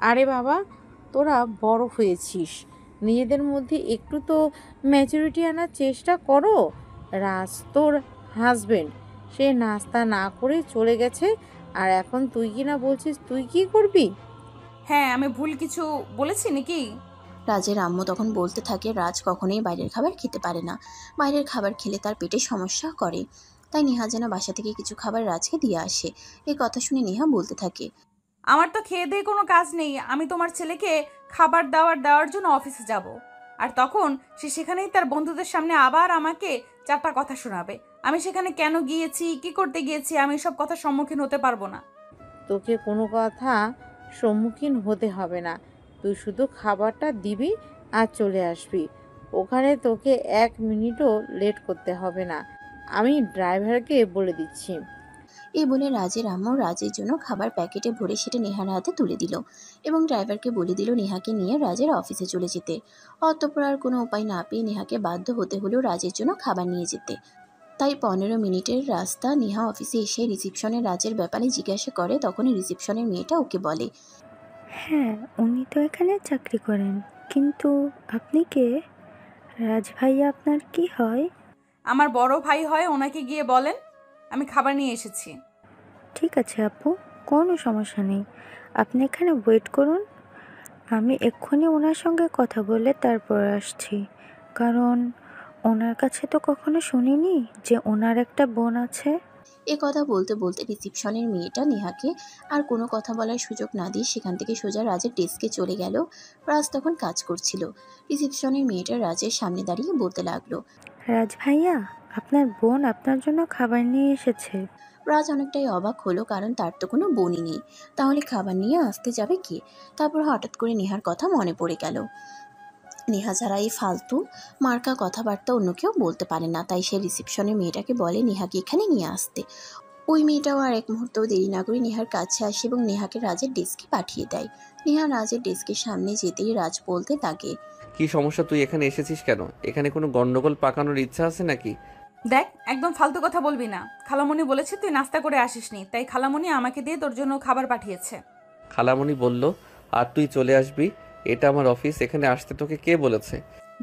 আরে বাবা, তোরা বড় হয়েছিস, নিজেদের মধ্যে একটু তো ম্যাচুরিটি আনার চেষ্টা করো। রাজ তোর হাজবেন্ড, সে নাস্তা না করে চলে গেছে, আর এখন তুই কি না বলছিস তুই কি করবি? হ্যাঁ, আমি ভুল কিছু বলেছি নাকি? রাজের আম্মু তখন বলতে থাকে রাজ কখনোই বাইরের খাবার খেতে পারে না। বাইরের খাবার খেলে তার পেটে সমস্যা করে। তাই নেহা যেন বাসা থেকে কিছু খাবার রাজকে দিয়ে আসে। এই কথা শুনে নেহা বলতে থাকে, আমার তো খেয়ে দিয়ে কোনো কাজ নেই, আমি তোমার ছেলেকে খাবার দেওয়ার জন্য অফিসে যাব। আর তখন সে সেখানেই তার বন্ধুদের সামনে আবার আমাকে 4টা কথা শোনাবে। আমি সেখানে কেন গিয়েছি, কি করতে গিয়েছি, আমি সব কথার সম্মুখীন হতে পারবো না। তোকে কোনো কথা সম্মুখীন হতে হবে না, তুই শুধু খাবারটা দিবি আর চলে আসবি। ওখানে তোকে 1 মিনিটও লেট করতে হবে না, আমি ড্রাইভারকে বলে দিচ্ছি। এই বলে রাজের আম্মু রাজের জন্য খাবার প্যাকেটে ভরে সেটা নেহার হাতে তুলে দিল এবং ড্রাইভারকে বলে দিল নেহাকে নিয়ে রাজের অফিসে চলে যেতে। অতঃপর আর কোনো উপায় না পেয়ে নেহাকে বাধ্য হতে হলো রাজের জন্য খাবার নিয়ে যেতে। তাই 15 মিনিটের রাস্তা নেহা অফিসে এসে রিসেপশনে রাজের ব্যাপারে জিজ্ঞাসা করে। তখনই রিসেপশনের মেয়েটা ওকে বলে, হ্যাঁ, উনি তো এখানে চাকরি করেন, কিন্তু আপনি কে? রাজ ভাইয়া আপনার কি হয়? আমার বড় ভাই হয়, ওনাকে গিয়ে বলেন আমি খাবার নিয়ে এসেছি। ঠিক আছে আপু, কোনো সমস্যা নেই, আপনি এখানে ওয়েট করুন, আমি এক্ষুনি ওনার সঙ্গে কথা বলে তারপর আসছি। কারণ ওনার কাছে তো কখনো শুনিনি যে ওনার একটা বোন আছে। এ কথা বলতে বলতে রিসিপশনের মেয়েটা নেহাকে আর কোনো কথা বলার সুযোগ না দিয়ে সেখান থেকে সোজা রাজের ডেস্কে চলে গেল। রাজ তখন কাজ করছিল। রিসিপশনের মেয়েটা রাজের সামনে দাঁড়িয়ে বলতে লাগলো, রাজ ভাইয়া, আপনার বোন আপনার জন্য খাবার নিয়ে এসেছে। রাজ অনেকটাই অবাক হলো, কারণ তার তো কোনো বোনই নেই, তাহলে খাবার নিয়ে আসতে যাবে কে? তারপর হঠাৎ করে নেহার কথা মনে পড়ে গেল। নেহা ছাড়া এই ফালতু মার্কা কথাবার্তা অন্য কেউ বলতে পারে না, তাই সে রিসিপশনের মেয়েটাকে বলে নেহাকে এখানে নিয়ে আসতে। ওই মেয়েটাও আর এক মুহূর্তও দেরি না করে নেহার কাছে আসে এবং নেহাকে রাজের ডেস্কে পাঠিয়ে দেয়। নেহা রাজের ডেস্কের সামনে যেতেই রাজ বলতে থাকে, কি সমস্যা, তুই এখানে এসেছিস কেন? এখানে কোনো গন্ডগোল পাকানোর ইচ্ছা আছে নাকি? দেখ, একদম ফালতু কথা বলবি না। খালামণি বলেছে তুই নাস্তা করে আসিসনি, তাই খালামণি আমাকে দিয়ে তোর জন্য খাবার পাঠিয়েছে। খালামণি বলল আর তুই চলে আসবি? এটা আমার অফিস, এখানে আসতে তোকে কে বলেছে?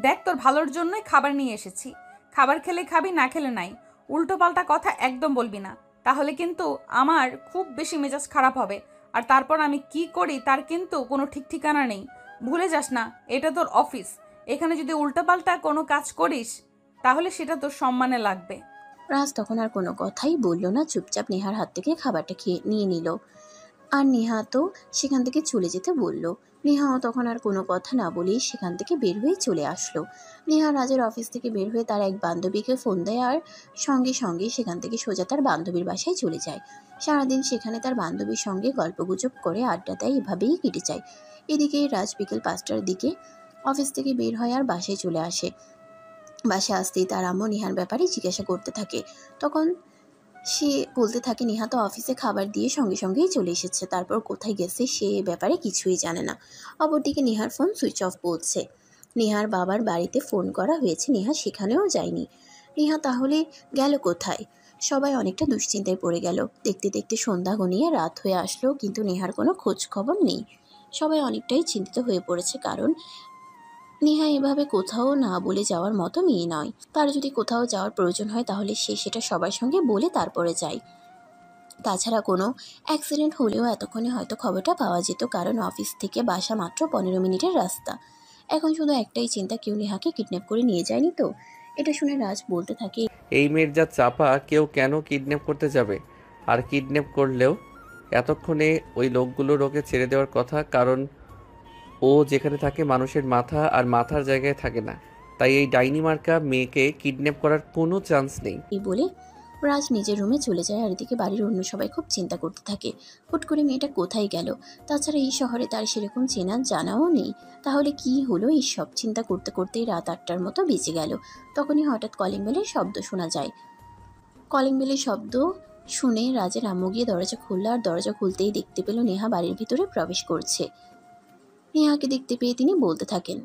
দেখ, তোর ভালোর জন্যই খাবার নিয়ে এসেছি। খাবার খেলে খাবি, না খেলে নাই। উল্টো পাল্টা কথা একদম বলবি না, তাহলে কিন্তু আমার খুব বেশি মেজাজ খারাপ হবে। আর তারপর আমি কি করি তার কিন্তু কোনো ঠিক ঠিকানা নেই। ভুলে যাস না, এটা তোর অফিস। এখানে যদি উল্টোপাল্টা কোনো কাজ করিস তাহলে সেটা তোর সম্মানে লাগবে। রাজ তখন আর কোনো কথাই বলল না, চুপচাপ নেহার হাত থেকে খাবারটা নিয়ে নিল। আর নেহা তো সেখান থেকে চলে যেতে বলল। নেহাও তখন আর কোনো কথা না বলেই সেখান থেকে বের হয়ে চলে আসলো। নেহা রাজের অফিস থেকে বের হয়ে তার এক বান্ধবীকে ফোন দেয় আর সঙ্গে সঙ্গে সেখান থেকে সোজা তার বান্ধবীর বাসায় চলে যায়। সারাদিন সেখানে তার বান্ধবীর সঙ্গে গল্পগুজব করে আড্ডা দেয়, এভাবেই কেটে যায়। এদিকে রাজ বিকেল 5টার দিকে অফিস থেকে বের হয় আর বাসায় চলে আসে। বাসায় আসতেই তার আম্মু নেহার ব্যাপারে জিজ্ঞাসা করতে থাকে। তখন সে বলতে থাকে নেহা তো অফিসে খাবার দিয়ে সঙ্গে সঙ্গেই চলে এসেছে, তারপর কোথায় গেছে সে ব্যাপারে কিছুই জানে না। অপরদিকে নেহার ফোন সুইচ অফ বলছে। নেহার বাবার বাড়িতে ফোন করা হয়েছে, নেহা সেখানেও যায়নি। নেহা তাহলে গেল কোথায়? সবাই অনেকটা দুশ্চিন্তায় পড়ে গেল। দেখতে দেখতে সন্ধ্যা ঘনিয়ে রাত হয়ে আসলো, কিন্তু নেহার কোনো খোঁজ খবর নেই। সবাই অনেকটাই চিন্তিত হয়ে পড়েছে, কারণ নেহা এভাবে কোথাও না বলে যাওয়ার মতো মেয়ে নয়। তার যদি কোথাও যাওয়ার প্রয়োজন হয় তাহলে সে সেটা সবার সঙ্গে বলে তারপরে যায়। তাছাড়া কোনো অ্যাক্সিডেন্ট হলেও এতক্ষণে হয়তো খবরটা পাওয়া যেত, কারণ অফিস থেকে বাসা মাত্র 15 মিনিটের রাস্তা। এখন শুধু একটাই চিন্তা, কেউ নেহাকে কিডন্যাপ করে নিয়ে যায়নি তো? এটা শুনে রাজ বলতে থাকে, এই মেয়ের যা চাপা, কেউ কেন কিডন্যাপ করতে যাবে? আর কিডন্যাপ করলেও এতক্ষণে ওই লোকগুলোর ওকে ছেড়ে দেওয়ার কথা, কারণ ও যেখানে থাকে মানুষের মাথা আর মাথার জায়গায় থাকে না। তাই এই ডাইনি মার্কা মেয়েকে কিডন্যাপ করার কোনো চান্স নেই। এই বলে রাজ নিজের রুমে চলে যায়। আর এদিকে বাড়ির অন্য সবাই খুব চিন্তা করতে থাকে, হুট করে মেয়েটা কোথায় গেল? তাছাড়া এই শহরে তার সেরকম চেনা জানাও নেই, তাহলে কি হলো? এই সব চিন্তা করতে করতেই রাত 8টার মতো বেজে গেল। তখনই হঠাৎ কলিং বেলের শব্দ শোনা যায়। কলিং বেলের শব্দ শুনে রাজের আম্মু গিয়ে দরজা খুলল, আর দরজা খুলতেই দেখতে পেল নেহা বাড়ির ভিতরে প্রবেশ করছে। নেহাকে দেখতে পেয়ে তিনি বলতে থাকেন,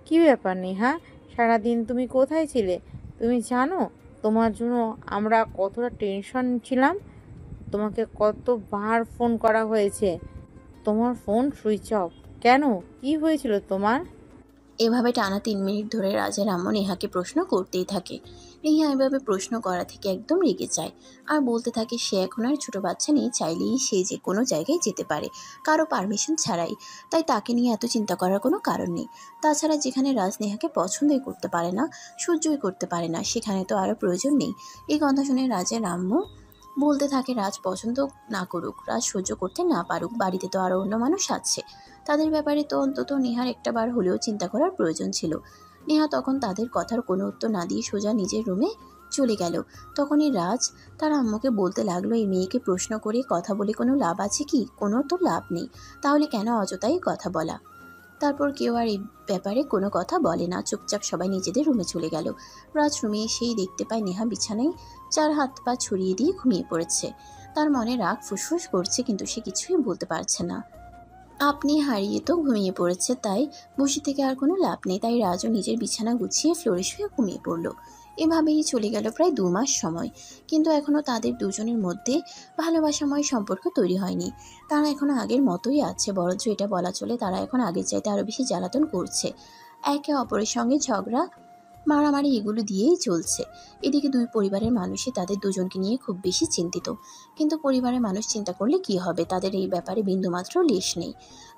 কি ব্যাপার নেহা, সারাদিন তুমি কোথায় ছিলে? তুমি জানো তোমার জন্য আমরা কতটা টেনশন ছিলাম? তোমাকে কতবার ফোন করা হয়েছে, তোমার ফোন সুইচ অফ কেন? কি হয়েছিল তোমার? এভাবে টানা 3 মিনিট ধরে রাজের আম্মু নেহাকে প্রশ্ন করতেই থাকে। নেহা এভাবে প্রশ্ন করা থেকে একদম রেগে যায় আর বলতে থাকে সে এখন আর ছোট বাচ্চা নেই, চাইলেই সে যে কোনো জায়গায় যেতে পারে কারো পারমিশন ছাড়াই। তাই তাকে নিয়ে এত চিন্তা করার কোনো কারণ নেই। তাছাড়া যেখানে রাজ নেহাকে পছন্দই করতে পারে না, সহ্যই করতে পারে না, সেখানে তো আরও প্রয়োজন নেই। এই কথা শুনে রাজের আম্মু বলতে থাকে রাজ পছন্দ না করুক, রাজ সহ্য করতে না পারুক, বাড়িতে তো আরও অন্য মানুষ আছে, তাদের ব্যাপারে তো অন্তত নেহার একটা বার হলেও চিন্তা করার প্রয়োজন ছিল। নেহা তখন তাদের কথার কোনো উত্তর না দিয়ে সোজা নিজের রুমে চলে গেল। তখনই রাজ তার আম্মুকে বলতে লাগলো, এই মেয়েকে প্রশ্ন করে কথা বলে কোনো লাভ আছে কি? কোনো তো লাভ নেই, তাহলে কেন অযথাই কথা বলা? তারপর কেউ আর এই ব্যাপারে কোনো কথা বলে না, চুপচাপ সবাই নিজেদের রুমে চলে গেল। রাজ রুমে এসেই দেখতে পায় নেহা বিছানায় 4 হাত পা ছড়িয়ে দিয়ে ঘুমিয়ে পড়েছে। তার মনে রাগ ফুসফুস করছে, কিন্তু সে কিছুই বলতে পারছে না। আপনি হারিয়ে তো ঘুমিয়ে পড়েছে, তাই বসে থেকে আর কোনো লাভ নেই। তাই রাজও নিজের বিছানা গুছিয়ে ফ্লোরে শুয়ে ঘুমিয়ে পড়ল। এভাবেই চলে গেল প্রায় 2 মাস সময়, কিন্তু এখনও তাদের দুজনের মধ্যে ভালোবাসাময় সম্পর্ক তৈরি হয়নি। তারা এখনও আগের মতোই আছে, বরঞ্চ এটা বলা চলে তারা এখন আগের চাইতে আরও বেশি জ্বালাতন করছে। একে অপরের সঙ্গে ঝগড়া মারামারি এগুলো দিয়েই চলছে। এদিকে দুই পরিবারের মানুষই তাদের দুজনকে নিয়ে খুব বেশি চিন্তিত। কিন্তু পরিবারের মানুষ চিন্তা করলে কি হবে, তাদের এই ব্যাপারে বিন্দুমাত্র লেশ নেই।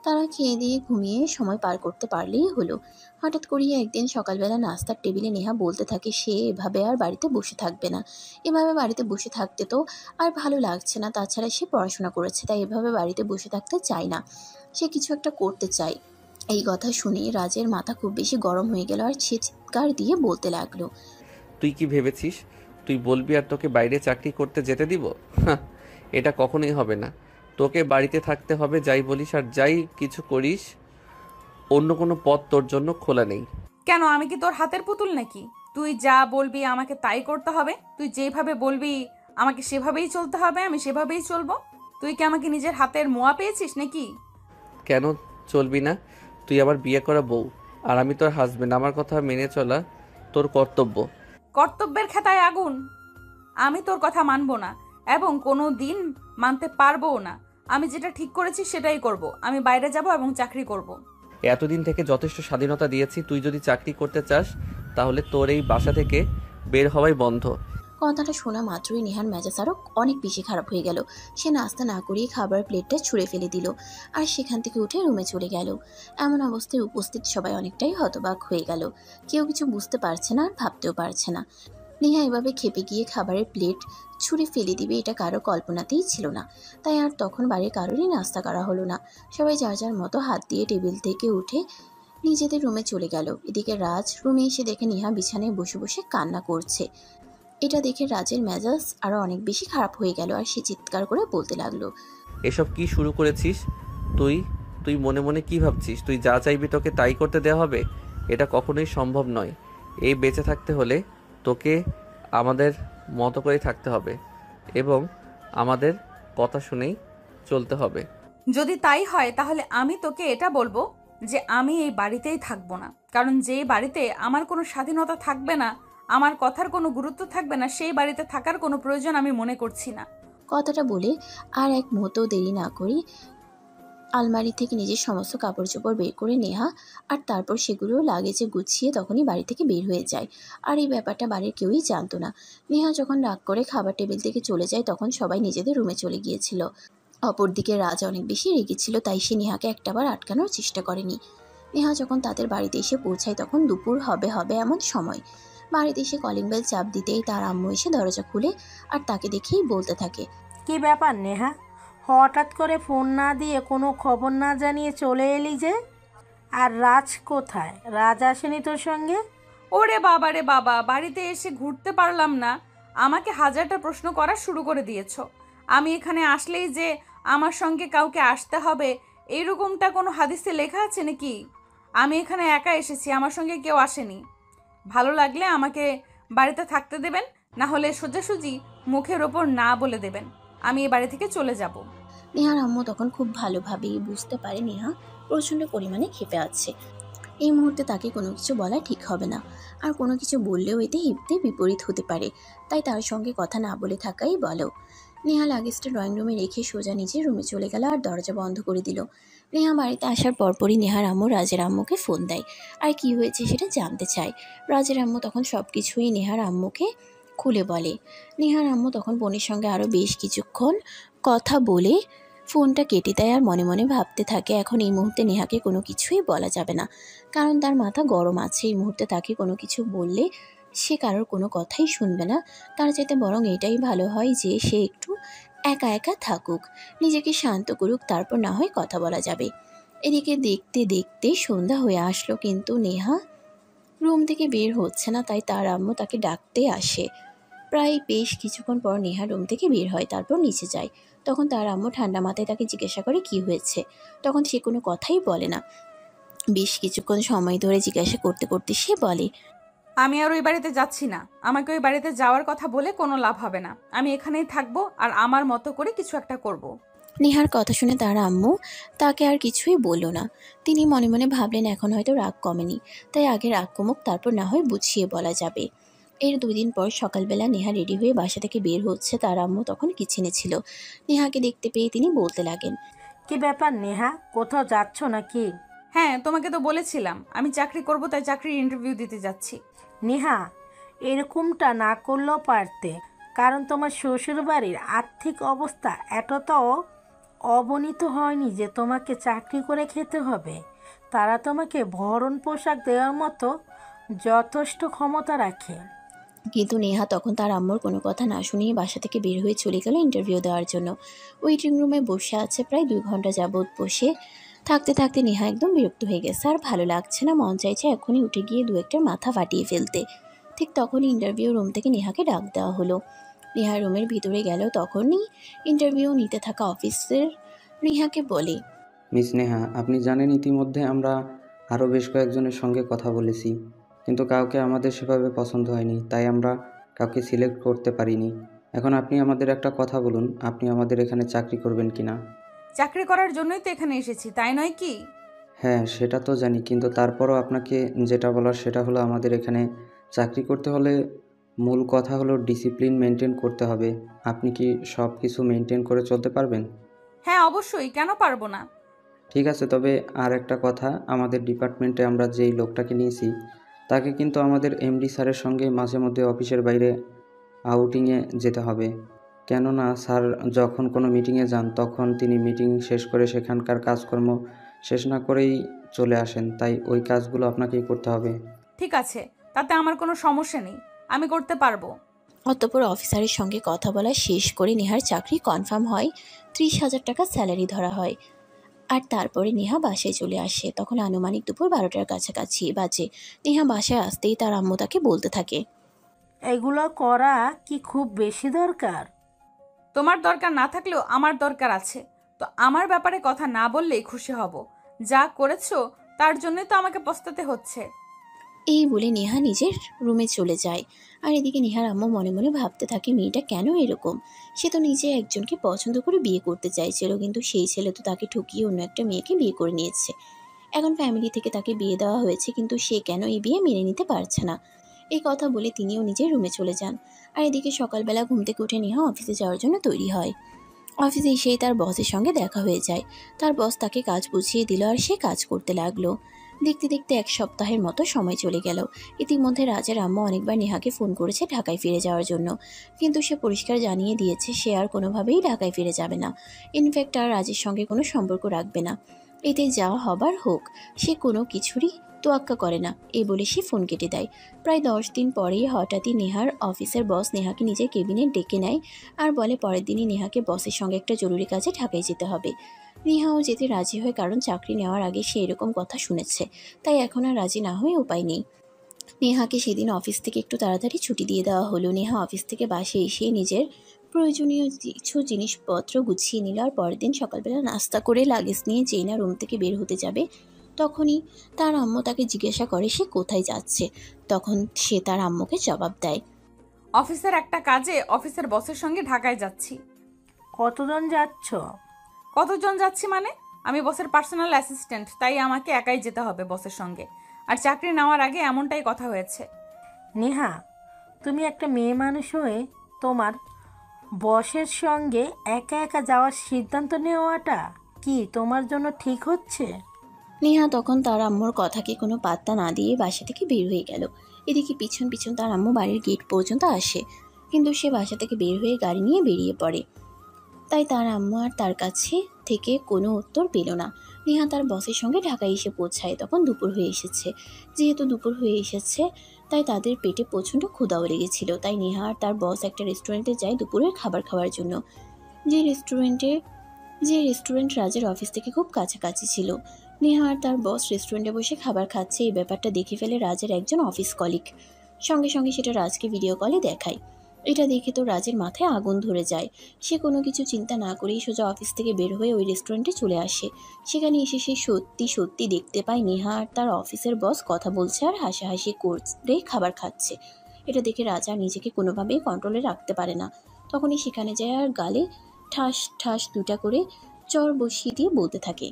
তারা খেয়ে দিয়ে ঘুমিয়ে সময় পার করতে পারলেই হলো। হঠাৎ করিয়ে একদিন সকালবেলা নাস্তার টেবিলে নেহা বলতে থাকে সে এভাবে আর বাড়িতে বসে থাকবে না। এভাবে বাড়িতে বসে থাকতে তো আর ভালো লাগছে না, তাছাড়া সে পড়াশোনা করেছে, তাই এভাবে বাড়িতে বসে থাকতে চায় না, সে কিছু একটা করতে চায়। এই কথা শুনে রাজের মাথা খুব বেশি গরম হয়ে গেল আর সে চিৎকার দিয়ে বলতে লাগলো, তুই কি ভেবেছিস তুই বলবি আর তোকে বাইরে চাকরি করতে যেতে দিব? হাহ, এটা কখনোই হবে না। তোকে বাড়িতে থাকতে হবে, যাই বলিস আর যাই কিছু করিস, অন্য কোনো পথ তোর জন্য খোলা নেই। কেন, আমি কি তোর হাতের পুতুল নাকি? তুই যা বলবি আমাকে তাই করতে হবে? তুই যেভাবে বলবি আমাকে সেভাবেই চলতে হবে, আমি সেভাবেই চলবো? তুই কি আমাকে নিজের হাতের মোয়া পেয়েছিস নাকি? কেন চলবি না? তুই আমার বিয়ে করা বউ আর আমি তোর হাজবেন্ড, আমার কথা মেনে চলা তোর কর্তব্য। কর্তব্যের খেতায় আগুন। আমি তোর কথা মানবো না এবং কোনো দিন মানতে পারবোও না। আমি যেটা ঠিক করেছি সেটাই করব। আমি বাইরে যাব এবং চাকরি করব। এতদিন থেকে যথেষ্ট স্বাধীনতা দিয়েছি, তুই যদি চাকরি করতে চাস তাহলে তোর এই বাসা থেকে বের হওয়াই বন্ধ। কথাটা শোনা মাত্রই নেহার মেজাজ আরও অনেক বেশি খারাপ হয়ে গেল। সে নাস্তা না করেই খাবার প্লেটটা ছুঁড়ে ফেলে দিল আর সেখান থেকে উঠে রুমে চলে গেল। এমন অবস্থায় উপস্থিত সবাই অনেকটাই হতবাক হয়ে গেল। কেউ কিছু বুঝতে পারছে না আর ভাবতেও পারছে না। নেহা এভাবে খেপে গিয়ে খাবারের প্লেট ছুঁড়ে ফেলে দিবে এটা কারো কল্পনাতেই ছিল না। তাই আর তখন বাড়ির কারোরই নাস্তা করা হলো না। সবাই যার যার মতো হাত দিয়ে টেবিল থেকে উঠে নিজেদের রুমে চলে গেল। এদিকে রাজ রুমে এসে দেখে নেহা বিছানায় বসে বসে কান্না করছে। এটা দেখে রাজের মেজাজ আরো অনেক বেশি খারাপ হয়ে গেল আর সে চিৎকার করে বলতে লাগলো, এসব কি শুরু করেছিস তুই? তুই মনে মনে কি ভাবছিস? তুই যা চাইবি তোকে তাই করতে দেওয়া হবে? এটা কখনোই সম্ভব নয়। এই বেঁচে থাকতে হলে তোকে আমাদের মতো করে থাকতে হবে এবং আমাদের কথা শুনেই চলতে হবে। যদি তাই হয় তাহলে আমি তোকে এটা বলবো যে আমি এই বাড়িতেই থাকবো না। কারণ যেই বাড়িতে আমার কোনো স্বাধীনতা থাকবে না, আমার কথার কোনো গুরুত্ব থাকবে না, সেই বাড়িতে থাকার কোনো প্রয়োজন আমি মনে করছি না। কথাটা বলে আর এক মুহূর্তও দেরি না করি আলমারি থেকে নিজের সমস্ত কাপড় চোপড় বের করে নেহা আর তারপর সেগুলো লাগেজে গুছিয়ে তখনই বাড়ি থেকে বের হয়ে যায়। আর এই ব্যাপারটা বাড়ির কেউই জানতো না। নেহা যখন রাগ করে খাবার টেবিল থেকে চলে যায় তখন সবাই নিজেদের রুমে চলে গিয়েছিল। অপরদিকে রাজ অনেক বেশি রেগেছিল, তাই সে নেহাকে একটাবার আটকানোর চেষ্টা করেনি। নেহা যখন তাদের বাড়িতে এসে পৌঁছায় তখন দুপুর হবে হবে এমন সময়। বাড়িতে এসে কলিং বেল চাপ দিতেই তার আম্মু এসে দরজা খুলে আর তাকে দেখেই বলতে থাকে, কি ব্যাপার নেহা, হঠাৎ করে ফোন না দিয়ে কোনো খবর না জানিয়ে চলে এলি যে? আর রাজ কোথায়? রাজ আসেনি তোর সঙ্গে? ওরে বাবা রে বাবা, বাড়িতে এসে ঘুরতে পারলাম না, আমাকে হাজারটা প্রশ্ন করা শুরু করে দিয়েছ। আমি এখানে আসলেই যে আমার সঙ্গে কাউকে আসতে হবে এইরকমটা কোনো হাদিসে লেখা আছে নাকি? আমি এখানে একা এসেছি, আমার সঙ্গে কেউ আসেনি। ভালো লাগলে আমাকে বাড়িতে থাকতে দেবেন, না হলে সোজাসুজি মুখের ওপর না বলে দেবেন আমি এই বাড়ি থেকে চলে যাব। নেহার আম্মু তখন খুব ভালোভাবেই বুঝতে পারে নেহা প্রচণ্ড পরিমাণে ক্ষেপে আছে। এই মুহূর্তে তাকে কোনো কিছু বলা ঠিক হবে না, আর কোনো কিছু বললেও এতে হিতে বিপরীত হতে পারে, তাই তার সঙ্গে কথা না বলে থাকাই বলো। নেহা লাগেজটা ড্রয়িং রুমে রেখে সোজা নিজের রুমে চলে গেল আর দরজা বন্ধ করে দিল। নেহা বাড়িতে আসার পরপরই নেহার আম্মু রাজের আম্মুকে ফোন দেয় আর কি হয়েছে সেটা জানতে চায়। রাজের আম্মু তখন সব কিছুই নেহার আম্মুকে খুলে বলে। নেহার আম্মু তখন বোনের সঙ্গে আরও বেশ কিছুক্ষণ কথা বলে ফোনটা কেটে দেয় আর মনে মনে ভাবতে থাকে এখন এই মুহূর্তে নেহাকে কোনো কিছুই বলা যাবে না, কারণ তার মাথা গরম আছে। এই মুহূর্তে তাকে কোনো কিছু বললে সে কারোর কোনো কথাই শুনবে না। তার চাইতে বরং এটাই ভালো হয় যে সে একটু একা একা থাকুক, নিজেকে শান্ত করুক, তারপর না হয় কথা বলা যাবে। এদিকে দেখতে দেখতে সন্ধ্যা হয়ে আসলো, কিন্তু নেহা রুম থেকে বের হচ্ছে না, তাই তার আম্মু তাকে ডাকতে আসে। প্রায় বেশ কিছুক্ষণ পর নেহা রুম থেকে বের হয়, তারপর নিচে যায়। তখন তার আম্মু ঠান্ডা মাথায় তাকে জিজ্ঞাসা করে কি হয়েছে। তখন সে কোনো কথাই বলে না। বেশ কিছুক্ষণ সময় ধরে জিজ্ঞাসা করতে করতে সে বলে, আমি আর ওই বাড়িতে যাচ্ছি না। আমাকে ওই বাড়িতে যাওয়ার কথা বলে কোনো লাভ হবে না। আমি এখানেই থাকবো আর আমার মতো করে কিছু একটা করব। নেহার কথা শুনে তার আম্মু তাকে আর কিছুই বলল না। তিনি মনে মনে ভাবলেন এখন হয়তো রাগ কমেনি, তাই আগে রাগ কমুক, তারপর না হয় বুঝিয়ে বলা যাবে। এর 2 দিন পর সকালবেলা নেহা রেডি হয়ে বাসা থেকে বের হচ্ছে। তার আম্মু তখন কিচেনে ছিল। নেহাকে দেখতে পেয়ে তিনি বলতে লাগেন, কি ব্যাপার নেহা, কোথাও যাচ্ছ নাকি? হ্যাঁ, তোমাকে তো বলেছিলাম আমি চাকরি করব, তাই চাকরির ইন্টারভিউ দিতে যাচ্ছি। নেহা, এরকমটা না করলেও পারতে, কারণ তোমার শ্বশুরবাড়ির আর্থিক অবস্থা এতটাও অবনীত হয়নি যে তোমাকে চাকরি করে খেতে হবে। তারা তোমাকে ভরণ পোশাক দেওয়ার মতো যথেষ্ট ক্ষমতা রাখে। কিন্তু নেহা তখন তার আম্মুর কোনো কথা না শুনিয়ে বাসা থেকে বের হয়ে চলে গেল ইন্টারভিউ দেওয়ার জন্য। ওয়েটিং রুমে বসে আছে প্রায় 2 ঘন্টা যাবৎ। বসে থাকতে থাকতে নেহা একদম বিরক্ত হয়ে গেছে, আর ভালো লাগছে না, মন চাইছে এখনই উঠে গিয়ে দু একটা মাথা ফাটিয়ে ফেলতে। ঠিক তখনই ইন্টারভিউ রুম থেকে নেহাকে ডাক দেওয়া হলো। নেহা রুমের ভিতরে গেল, তখনই ইন্টারভিউ নিতে থাকা অফিসার নেহাকে বলে, মিস নেহা, আপনি জানেন ইতিমধ্যে আমরা আরও বেশ কয়েকজনের সঙ্গে কথা বলেছি, কিন্তু কাউকে আমাদের সেভাবে পছন্দ হয়নি, তাই আমরা কাউকে সিলেক্ট করতে পারিনি। এখন আপনি আমাদের একটা কথা বলুন, আপনি আমাদের এখানে চাকরি করবেন কি না? চাকরি করার জন্যই তো এখানে এসেছি, তাই নয় কি? হ্যাঁ, সেটা তো জানি, কিন্তু তারপরও আপনাকে যেটা বলার সেটা হলো, আমাদের এখানে চাকরি করতে হলে মূল কথা হলো ডিসিপ্লিন মেনটেন করতে হবে। আপনি কি সব কিছু মেনটেন করে চলতে পারবেন? হ্যাঁ অবশ্যই, কেন পারবো না। ঠিক আছে, তবে আর একটা কথা, আমাদের ডিপার্টমেন্টে আমরা যেই লোকটাকে নিয়েছি তাকে কিন্তু আমাদের এমডি স্যারের সঙ্গে মাঝে মধ্যে অফিসের বাইরে আউটিংয়ে যেতে হবে। কেননা স্যার যখন কোনো মিটিংয়ে যান তখন তিনি মিটিং শেষ করে সেখানকার কাজকর্ম শেষ না করেই চলে আসেন, তাই ওই কাজগুলো আপনাকেই করতে হবে। ঠিক আছে, তাতে আমার কোনো সমস্যা নেই, আমি করতে পারবো। অতঃপর অফিসারের সঙ্গে কথা বলা শেষ করে নেহার চাকরি কনফার্ম হয়। 30,000 টাকা স্যালারি ধরা হয়। আর তারপরে নেহা বাসায় চলে আসে। তখন আনুমানিক দুপুর 12টার কাছাকাছি বাজে। নেহা বাসায় আসতেই তার আম্মু তাকে বলতে থাকে, এগুলো করা কি খুব বেশি দরকার? তোমার দরকার না থাকলেও আমার দরকার আছে, তো আমার ব্যাপারে কথা না বললেই খুশি হব। যা করেছো তার জন্যই তো আমাকে পস্তাতে হচ্ছে। এই বলে নেহা নিজের রুমে চলে যায়। আর এদিকে নেহার আম্মু মনে মনে ভাবতে থাকে, মেয়েটা কেন এরকম? সে তো নিজে একজনকে পছন্দ করে বিয়ে করতে চাইছিল, কিন্তু সেই ছেলে তো তাকে ঠকিয়ে অন্য একটা মেয়েকে বিয়ে করে নিয়েছে। এখন ফ্যামিলি থেকে তাকে বিয়ে দেওয়া হয়েছে, কিন্তু সে কেন এই বিয়ে মেনে নিতে পারছে না? এই কথা বলে তিনিও নিজের রুমে চলে যান। আর এদিকে সকালবেলা ঘুম থেকে উঠে নেহা অফিসে যাওয়ার জন্য তৈরি হয়। অফিসে এসেই তার বসের সঙ্গে দেখা হয়ে যায়। তার বস তাকে কাজ বুঝিয়ে দিল, আর সে কাজ করতে লাগলো। দেখতে দেখতে 1 সপ্তাহের মতো সময় চলে গেল। ইতিমধ্যে রাজের আম্মু অনেকবার নেহাকে ফোন করেছে ঢাকায় ফিরে যাওয়ার জন্য, কিন্তু সে পরিষ্কার জানিয়ে দিয়েছে সে আর কোনোভাবেই ঢাকায় ফিরে যাবে না। ইনফ্যাক্ট আর রাজের সঙ্গে কোনো সম্পর্ক রাখবে না। এতে যা হবার হোক, সে কোনো কিছুরই তোয়াক্কা করে না। এই বলে সে ফোন কেটে দেয়। প্রায় 10 দিন পরেই হঠাৎই নেহার অফিসের বস নেহাকে নিজের কেবিনে ডেকে নেয় আর বলে পরের দিনই নেহাকে বসের সঙ্গে একটা জরুরি কাজে ঢাকায় যেতে হবে। নেহাও যেতে রাজি হয়, কারণ চাকরি নেওয়ার আগে সে এরকম কথা শুনেছে, তাই এখন আর রাজি না হয়ে উপায় নেই। নেহাকে সেদিন অফিস থেকে একটু তাড়াতাড়ি ছুটি দিয়ে দেওয়া হলো। নেহা অফিস থেকে বাসে এসে নিজের প্রয়োজনীয় কিছু জিনিসপত্র গুছিয়ে নিল। আর পরের দিন সকালবেলা নাস্তা করে লাগেজ নিয়ে যেই না রুম থেকে বের হতে যাবে, তখনই তার আম্মু তাকে জিজ্ঞাসা করে সে কোথায় যাচ্ছে। তখন সে তার আম্মুকে জবাব দেয়, অফিসের একটা কাজে অফিসের বসের সঙ্গে ঢাকায় যাচ্ছি। কতজন যাচ্ছ? কতজন যাচ্ছি মানে? আমি বসের পার্সোনাল অ্যাসিস্ট্যান্ট, তাই আমাকে একাই যেতে হবে বসের সঙ্গে। আর চাকরি নেওয়ার আগে এমনটাই কথা হয়েছে। নেহা, তুমি একটা মেয়ে মানুষ হয়ে তোমার বসের সঙ্গে একা একা যাওয়ার সিদ্ধান্ত নেওয়াটা কি তোমার জন্য ঠিক হচ্ছে? নেহা তখন তার আম্মুর কথাকে কোনো পাত্তা না দিয়ে বাসা থেকে বের হয়ে গেল। এদিকে পিছন পিছন তার আম্মু বাড়ির গেট পর্যন্ত আসে, কিন্তু সে বাসা থেকে বের হয়ে গাড়ি নিয়ে বেরিয়ে পড়ে। তাই তার আম্মু আর তার কাছে থেকে কোনো উত্তর পেল না। নেহা তার বসের সঙ্গে ঢাকায় এসে পৌঁছায়। তখন দুপুর হয়ে এসেছে। যেহেতু দুপুর হয়ে এসেছে, তাই তাদের পেটে প্রচণ্ড ক্ষুধাও লেগেছিল। তাই নেহা আর তার বস একটা রেস্টুরেন্টে যায় দুপুরের খাবার খাওয়ার জন্য। যে রেস্টুরেন্ট রাজের অফিস থেকে খুব কাছাকাছি ছিল। নেহা আর তার বস রেস্টুরেন্টে বসে খাবার খাচ্ছে। এই ব্যাপারটা দেখে ফেলে রাজের একজন অফিস কলিগ। সঙ্গে সঙ্গে সেটা রাজকে ভিডিও কলে দেখায়। এটা দেখে তো রাজের মাথায় আগুন ধরে যায়। সে কোনো কিছু চিন্তা না করেই সোজা অফিস থেকে বের হয়ে ওই রেস্টুরেন্টে চলে আসে। সেখানে এসে সে সত্যি সত্যি দেখতে পায় নেহা আর তার অফিসের বস কথা বলছে আর হাসাহাসি করে খাবার খাচ্ছে। এটা দেখে রাজা নিজেকে কোনোভাবেই কন্ট্রোলে রাখতে পারে না। তখনই সেখানে যায় আর গালে ঠাস ঠাস 2টা করে চর বসিয়ে দিয়ে বলতে থাকে,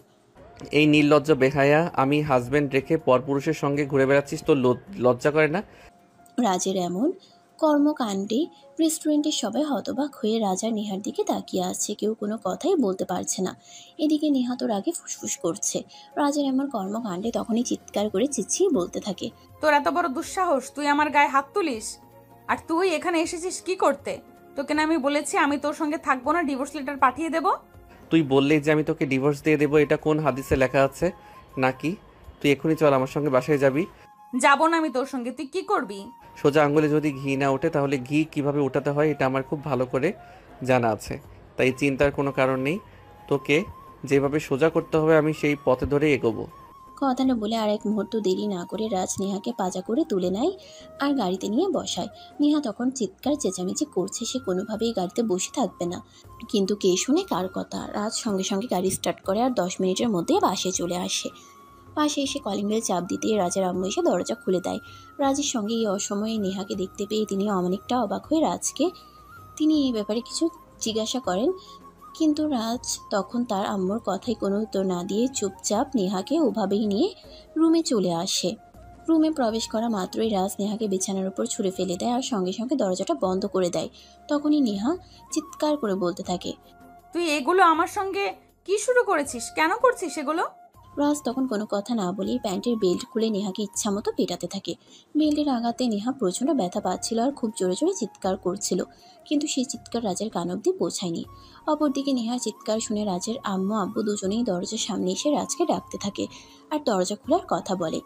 এই নির্লজ্জ বেহায়া, আমি হাজবেন্ড রেখে পরপুরুষের সঙ্গে ঘুরে বেড়াচ্ছিস, তোর লজ্জা করে না? রাজের এমন কর্মকাণ্ডে রেস্টুরেন্টের সবাই হতবাক হয়ে রাজা নেহার দিকে তাকিয়ে আছে, কেউ কোনো কথাই বলতে পারছে না। এদিকে নেহা তোর আগে ফুসফুস করছে। রাজার এমন কর্মকাণ্ডে তখনই চিৎকার করে চিৎচিয়ে বলতে থাকে, তোর এত বড় দুঃসাহস, তুই আমার গায়ে হাত তুলিস? আর তুই এখানে এসেছিস কি করতে? তোকে না আমি বলেছি আমি তোর সঙ্গে থাকবো না, ডিভোর্স লেটার পাঠিয়ে দেব। তুই বললি যে আমি তোকে ডিভোর্স দিয়ে দেবো, এটা কোন হাদিসে লেখা আছে নাকি? তুই এক্ষুনি চল, আমার সঙ্গে বাসায় যাবি। যাবো না আমি তোর সঙ্গে, তুই কি করবি? সোজা আঙ্গুলে যদি ঘি না ওঠে তাহলে ঘি কিভাবে ওঠাতে হয় এটা আমার খুব ভালো করে জানা আছে, তাই চিন্তার কোনো কারণ নেই। তোকে যেভাবে সোজা করতে হবে আমি সেই পথে ধরে এগোবো। কথাটা বলে আর এক মুহূর্ত দেরি না করে রাজ নেহাকে পাজা করে তুলে নেয় আর গাড়িতে নিয়ে বসায়। নেহা তখন চিৎকার চেঁচামেচি করছে, সে কোনোভাবেই গাড়িতে বসে থাকবে না। কিন্তু কে শুনে কার কথা? রাজ সঙ্গে সঙ্গে গাড়ি স্টার্ট করে আর 10 মিনিটের মধ্যে বাসে চলে আসে। পাশে এসে কলিং বেল চাপ দিতে রাজের আম্মু এসে দরজা খুলে দেয়। রাজের সঙ্গে এই অসময়ে নেহাকে দেখতে পেয়ে তিনি অনেকটা অবাক হয়ে রাজকে এই ব্যাপারে কিছু জিজ্ঞাসা করেন, কিন্তু রাজ তখন তার আম্মুর কথায় কোনো উত্তর না দিয়ে চুপচাপ নেহাকে ওভাবেই নিয়ে রুমে চলে আসে। রুমে প্রবেশ করা মাত্রই রাজ নেহাকে বিছানার উপর ছুঁড়ে ফেলে দেয় আর সঙ্গে সঙ্গে দরজাটা বন্ধ করে দেয়। তখনই নেহা চিৎকার করে বলতে থাকে, তুই এগুলো আমার সঙ্গে কি শুরু করেছিস? কেন করছিস এগুলো? রাজ তখন কোনো কথা না বলেই প্যান্টের বেল্ট খুলে নেহাকে ইচ্ছামতো পেটাতে থাকে। বেল্টের আঘাতে নেহা প্রচণ্ড ব্যথা পাচ্ছিল আর খুব জোরে জোরে চিৎকার করছিল, কিন্তু সেই চিৎকার রাজের কান অবধি পৌঁছায়নি। অপরদিকে নেহার চিৎকার শুনে রাজের আম্মু আব্বু দুজনেই দরজার সামনে এসে রাজকে ডাকতে থাকে আর দরজা খোলার কথা বলে,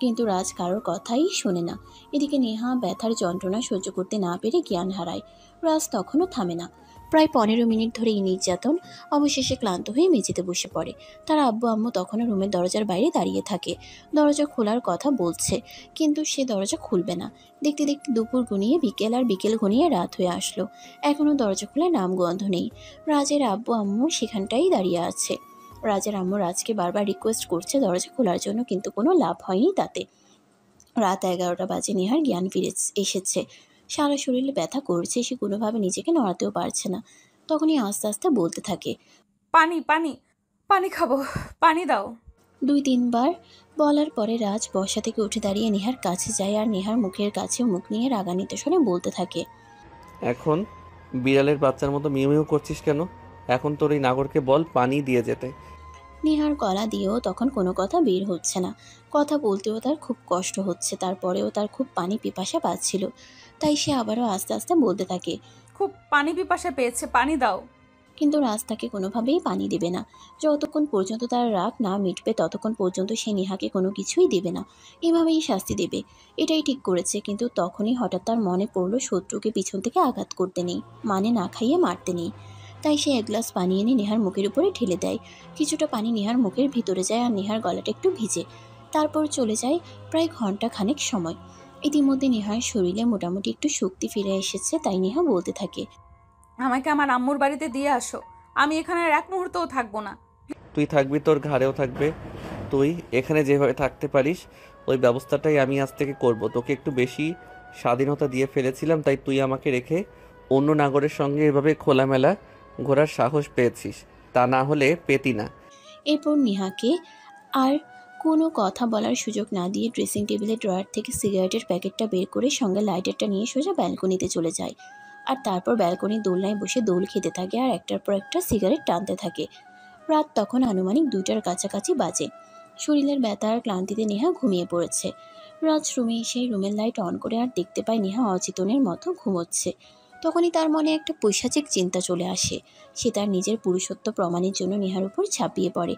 কিন্তু রাজ কারোর কথাই শোনে না। এদিকে নেহা ব্যথার যন্ত্রণা সহ্য করতে না পেরে জ্ঞান হারায়। রাজ তখনও থামে না। প্রায় 15 মিনিট ধরে এই নির্যাতন। অবশেষে ক্লান্ত হয়ে মেঝেতে বসে পড়ে। তার আব্বু আম্মু তখনও রুমের দরজার বাইরে দাঁড়িয়ে থাকে, দরজা খোলার কথা বলছে, কিন্তু সে দরজা খুলবে না। দেখতে দেখতে দুপুর ঘনিয়ে বিকেল আর বিকেল ঘনিয়ে রাত হয়ে আসলো, এখনও দরজা খোলার নামগন্ধ নেই। রাজের আব্বু আম্মু সেখানটাই দাঁড়িয়ে আছে। রাজের আম্মু রাজকে বারবার রিকোয়েস্ট করছে দরজা খোলার জন্য, কিন্তু কোনো লাভ হয়নি তাতে। রাত 11টা বাজে, নেহার জ্ঞান ফিরে এসেছে। সারা শরীরে ব্যথা করছে, সে কোনোভাবে নিজেকে নড়াতেও পারছে না। তখনই আস্তে আস্তে বলতে থাকে, পানি পানি পানি খাবো, পানি দাও। 2-3 বার বলার পরে রাজ বসা থেকে উঠে দাঁড়িয়ে নেহার কাছে যায় আর নেহার মুখের কাছে মুখ নিয়ে রাগান্বিত স্বরে বলতে থাকে, এখন বিড়ালের বাচ্চার মতো মিউ মিউ করছিস কেন? এখন তোর এই নাগরকে বল পানি দিয়ে যেতে। নেহার গলা দিয়েও তখন কোনো কথা বের হচ্ছে না। কথা বলতেও তার খুব কষ্ট হচ্ছে, তারপরেও তার খুব পানি পিপাসা পাচ্ছিল, তাই সে আবারও আস্তে আস্তে বলতে থাকে, খুব পানি পিপাসা পেয়েছে, পানি দাও। কিন্তু রাজ তাকে কোনোভাবেই পানি দেবে না। যতক্ষণ পর্যন্ত তার রাগ না মিটবে ততক্ষণ পর্যন্ত সে নেহাকে কোনো কিছুই দেবে না, এভাবেই শাস্তি দেবে, এটাই ঠিক করেছে। কিন্তু তখনই হঠাৎ তার মনে পড়লো শত্রুকে পিছন থেকে আঘাত করতে নেই, মানে না খাইয়ে মারতে নেই। তাই সে 1 গ্লাস পানি এনে নেহার মুখের উপরে ঢেলে দেয়। কিছুটা পানি নেহার মুখের ভিতরে যায় আর নেহার গলাটা একটু ভিজে। তারপর চলে যায় প্রায় ঘন্টা খানেক সময়। ইতিমধ্যে নেহার শরীরে মোটামুটি একটু শক্তি ফিরে এসেছে, তাই নেহা বলতে থাকে, আমাকে আমার আম্মুর বাড়িতে দিয়ে আসো, আমি এখানে আর এক মুহূর্তও থাকবো না। তুই থাকবি, তোর ঘাড়েও থাকবে। তুই এখানে যেভাবে থাকতে পারিস ওই ব্যবস্থাটাই আমি আজ থেকে করব। তোকে একটু বেশি স্বাধীনতা দিয়ে ফেলেছিলাম, তাই তুই আমাকে রেখে অন্য নাগরের সঙ্গে এভাবে খোলামেলা ঘোরার সাহস পেয়েছিস, তা না হলে পেতি না। এরপর নেহাকে আর কোনো কথা বলার সুযোগ না দিয়ে ড্রেসিং টেবিলের ড্রয়ার থেকে সিগারেটের প্যাকেটটা বের করে সঙ্গে লাইটারটা নিয়ে সোজা ব্যালকনিতে চলে যায়। আর তারপর ব্যালকনির দোলনায় বসে দোল খেতে থাকে আর একটার পর একটা সিগারেট টানতে থাকে। রাত তখন আনুমানিক 2টার কাছাকাছি বাজে। শরীরের ব্যথা আর ক্লান্তিতে নেহা ঘুমিয়ে পড়েছে। রাজ রুমে এসে রুমের লাইট অন করে আর দেখতে পায় নেহা অচেতনের মতো ঘুমোচ্ছে। তখনই তার মনে একটা পৈশাচিক চিন্তা চলে আসে। সে তার নিজের পুরুষত্ব প্রমাণের জন্য নেহার উপর ঝাঁপিয়ে পড়ে।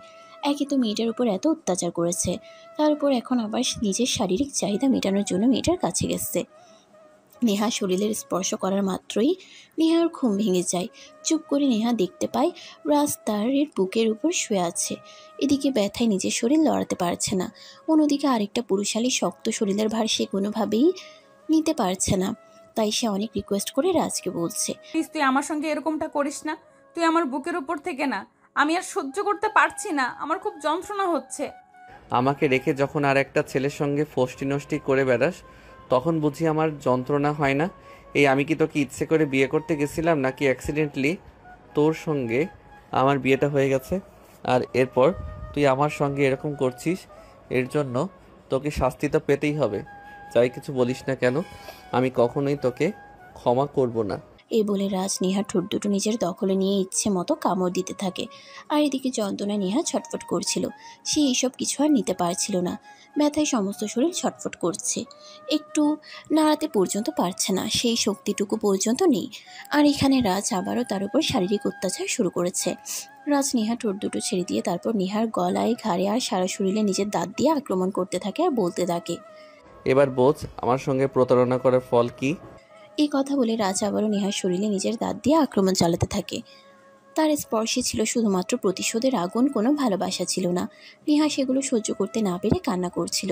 একই তো মেয়েটার উপর এত অত্যাচার করেছে, তার উপর এখন আবার নিজের শারীরিক চাহিদা মেটানোর জন্য মেয়েটার কাছে গেছে। নেহা শরীরের স্পর্শ করার মাত্রই নেহার ঘুম ভেঙে যায়। চুপ করে নেহা দেখতে পায় রাজ তার বুকের উপর শুয়ে আছে। এদিকে ব্যথায় নিজের শরীর লড়াতে পারছে না, অন্যদিকে আরেকটা পুরুষালী শক্ত শরীরের ভার সে কোনোভাবেই নিতে পারছে না। তাই সে অনেক রিকোয়েস্ট করে রাজকে বলছে, প্লিজ তুই আমার সঙ্গে এরকমটা করিস না, তুই আমার বুকের উপর থেকে না, আমি আর সহ্য করতে পারছি না, আমার খুব যন্ত্রণা হচ্ছে। আমাকে রেখে যখন আর একটা ছেলের সঙ্গে ফষ্টি নষ্টি করে বেড়াস তখন বুঝি আমার যন্ত্রণা হয় না? এই আমি কি তোকে ইচ্ছে করে বিয়ে করতে গেছিলাম নাকি অ্যাক্সিডেন্টলি তোর সঙ্গে আমার বিয়েটা হয়ে গেছে? আর এরপর তুই আমার সঙ্গে এরকম করছিস, এর জন্য তোকে শাস্তি তো পেতেই হবে। যাই কিছু বলিস না কেন, আমি কখনোই তোকে ক্ষমা করব না। এই বলে রাজ নেহার ঠোঁট দুটো নিজের দখলে নিয়ে ইচ্ছে মতো কামড় দিতে থাকে। আর এদিকে যন্ত্রণায় নেহা ছটফট করছিল। সে এইসব কিছু আর নিতে পারছিল না। ব্যথায় সমস্ত শরীর ছটফট করছে, একটু নাড়াতে পর্যন্ত পারছে না, সেই শক্তিটুকু পর্যন্ত নেই। আর এখানে রাজ আবারও তার উপর শারীরিক অত্যাচার শুরু করেছে। রাজ নেহার ঠোঁট দুটো ছেড়ে দিয়ে তারপর নেহার গলায়, ঘাড়ে আর সারা শরীরে নিজের দাঁত দিয়ে আক্রমণ করতে থাকে আর বলতে থাকে, এবার বোঝ আমার সঙ্গে প্রতারণা করার ফল কি। এই কথা বলে রাজ আবারও নেহার শরীরে নিজের দাঁত দিয়ে আক্রমণ চালাতে থাকে। তার স্পর্শে ছিল শুধুমাত্র প্রতিশোধের আগুন, কোনো ভালোবাসা ছিল না। নেহা সেগুলো সহ্য করতে না পেরে কান্না করছিল,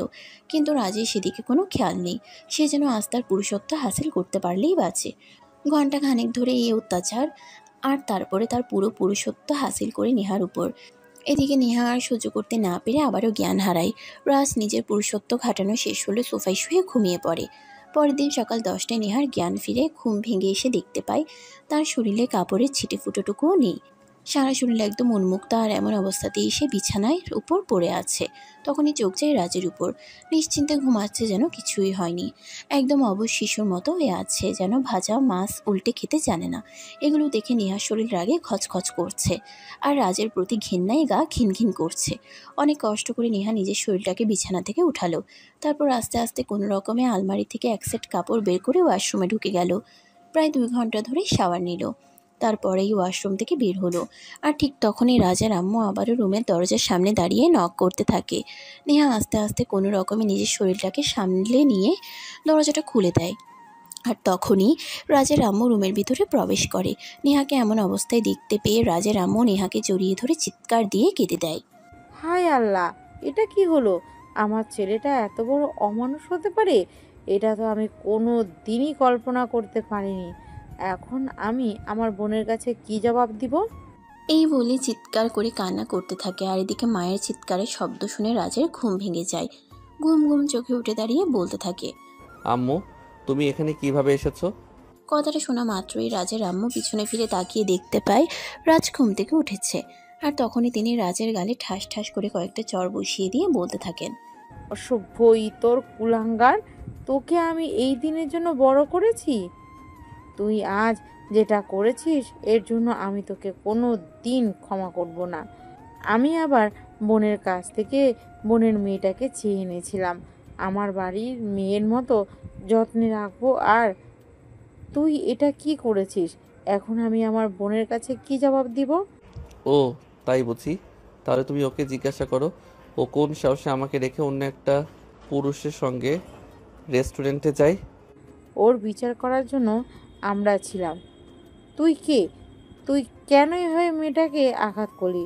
কিন্তু রাজের সেদিকে কোনো খেয়াল নেই। সে যেন আজ তার পুরুষত্ব হাসিল করতে পারলেই বাঁচে। ঘণ্টা খানেক ধরে এই অত্যাচার, আর তারপরে তার পুরো পুরুষত্ব হাসিল করে নেহার উপর। এদিকে নেহা আর সহ্য করতে না পেরে আবারও জ্ঞান হারায়। রাজ নিজের পুরুষত্ব ঘাটানো শেষ হলে সোফায় শুয়ে ঘুমিয়ে পড়ে। পরের দিন সকাল 10টায় নেহার জ্ঞান ফিরে ঘুম ভেঙে এসে দেখতে পায় তার শরীরে কাপড়ের ছিটে ফুটোটুকুও নেই। সারা শরীর একদম উন্মুক্ত, আর এমন অবস্থাতেই সে বিছানায় উপর পড়ে আছে। তখনই চোখ যায় রাজের উপর। নিশ্চিন্তে ঘুমাচ্ছে, যেন কিছুই হয়নি। একদম অবশ শিশুর মতো হয়ে আছে, যেন ভাজা মাছ উল্টে খেতে জানে না। এগুলো দেখে নেহার শরীর রাগে খচখচ করছে, আর রাজের প্রতি ঘেন্নায় গা ঘিনঘিন করছে। অনেক কষ্ট করে নেহা নিজের শরীরটাকে বিছানা থেকে উঠালো। তারপর আস্তে আস্তে কোনো রকমে আলমারি থেকে এক সেট কাপড় বের করে ওয়াশরুমে ঢুকে গেল। প্রায় 2 ঘন্টা ধরে শাওয়ার নিল। তারপরেই ওয়াশরুম থেকে বের হলো। আর ঠিক তখনই রাজার আম্মু আবারও রুমের দরজার সামনে দাঁড়িয়ে নক করতে থাকে। নেহা আস্তে আস্তে কোনো রকমে নিজের শরীরটাকে সামলে নিয়ে দরজাটা খুলে দেয়। আর তখনই রাজের আম্মু রুমের ভিতরে প্রবেশ করে। নেহাকে এমন অবস্থায় দেখতে পেয়ে রাজের আম্মু নেহাকে জড়িয়ে ধরে চিৎকার দিয়ে কেঁদে দেয়। হায় আল্লাহ, এটা কি হলো? আমার ছেলেটা এত বড় অমানুষ হতে পারে? এটা তো আমি কোনো দিনই কল্পনা করতে পারিনি। এখন আমি আমার বোনের কাছে কি জবাব দিব? এই বলে চিৎকার করে কান্না করতে থাকে। আর এদিকে মায়ের চিৎকারের শব্দ শুনে রাজের ঘুম ভেঙে যায়। ঘুম ঘুম চোখে উঠে দাঁড়িয়ে বলতে থাকে, আম্মু তুমি এখানে কিভাবে এসেছো? কথাটা শোনা মাত্রই রাজের আম্মু পিছনে ফিরে তাকিয়ে দেখতে পায় রাজ ঘুম থেকে উঠেছে। আর তখনই তিনি রাজের গালে ঠাস ঠাস করে কয়েকটা চর বসিয়ে দিয়ে বলতে থাকেন, অসভ্য ইতর কুলাঙ্গার, তোকে আমি এই দিনের জন্য বড় করেছি। তুই আজ যেটা করেছিস এর জন্য আমি তোকে কোনো দিন ক্ষমা করব না। আমি আবার বোনের কাছ থেকে বোনের মেয়েটাকে চেয়ে এনেছিলাম, আমার বাড়ির মেয়ের মতো যত্নে রাখবো, আর তুই এটা কি করেছিস? এখন আমি আমার বোনের কাছে কি জবাব দিব? ও তাই বুঝি, তাহলে তুমি ওকে জিজ্ঞাসা করো ও কোন সাহসে আমাকে রেখে অন্য একটা পুরুষের সঙ্গে রেস্টুরেন্টে যায়। ওর বিচার করার জন্য আমরা ছিলাম। তুই কে? তুই কেন এভাবে মেয়েটাকে আঘাত করলি?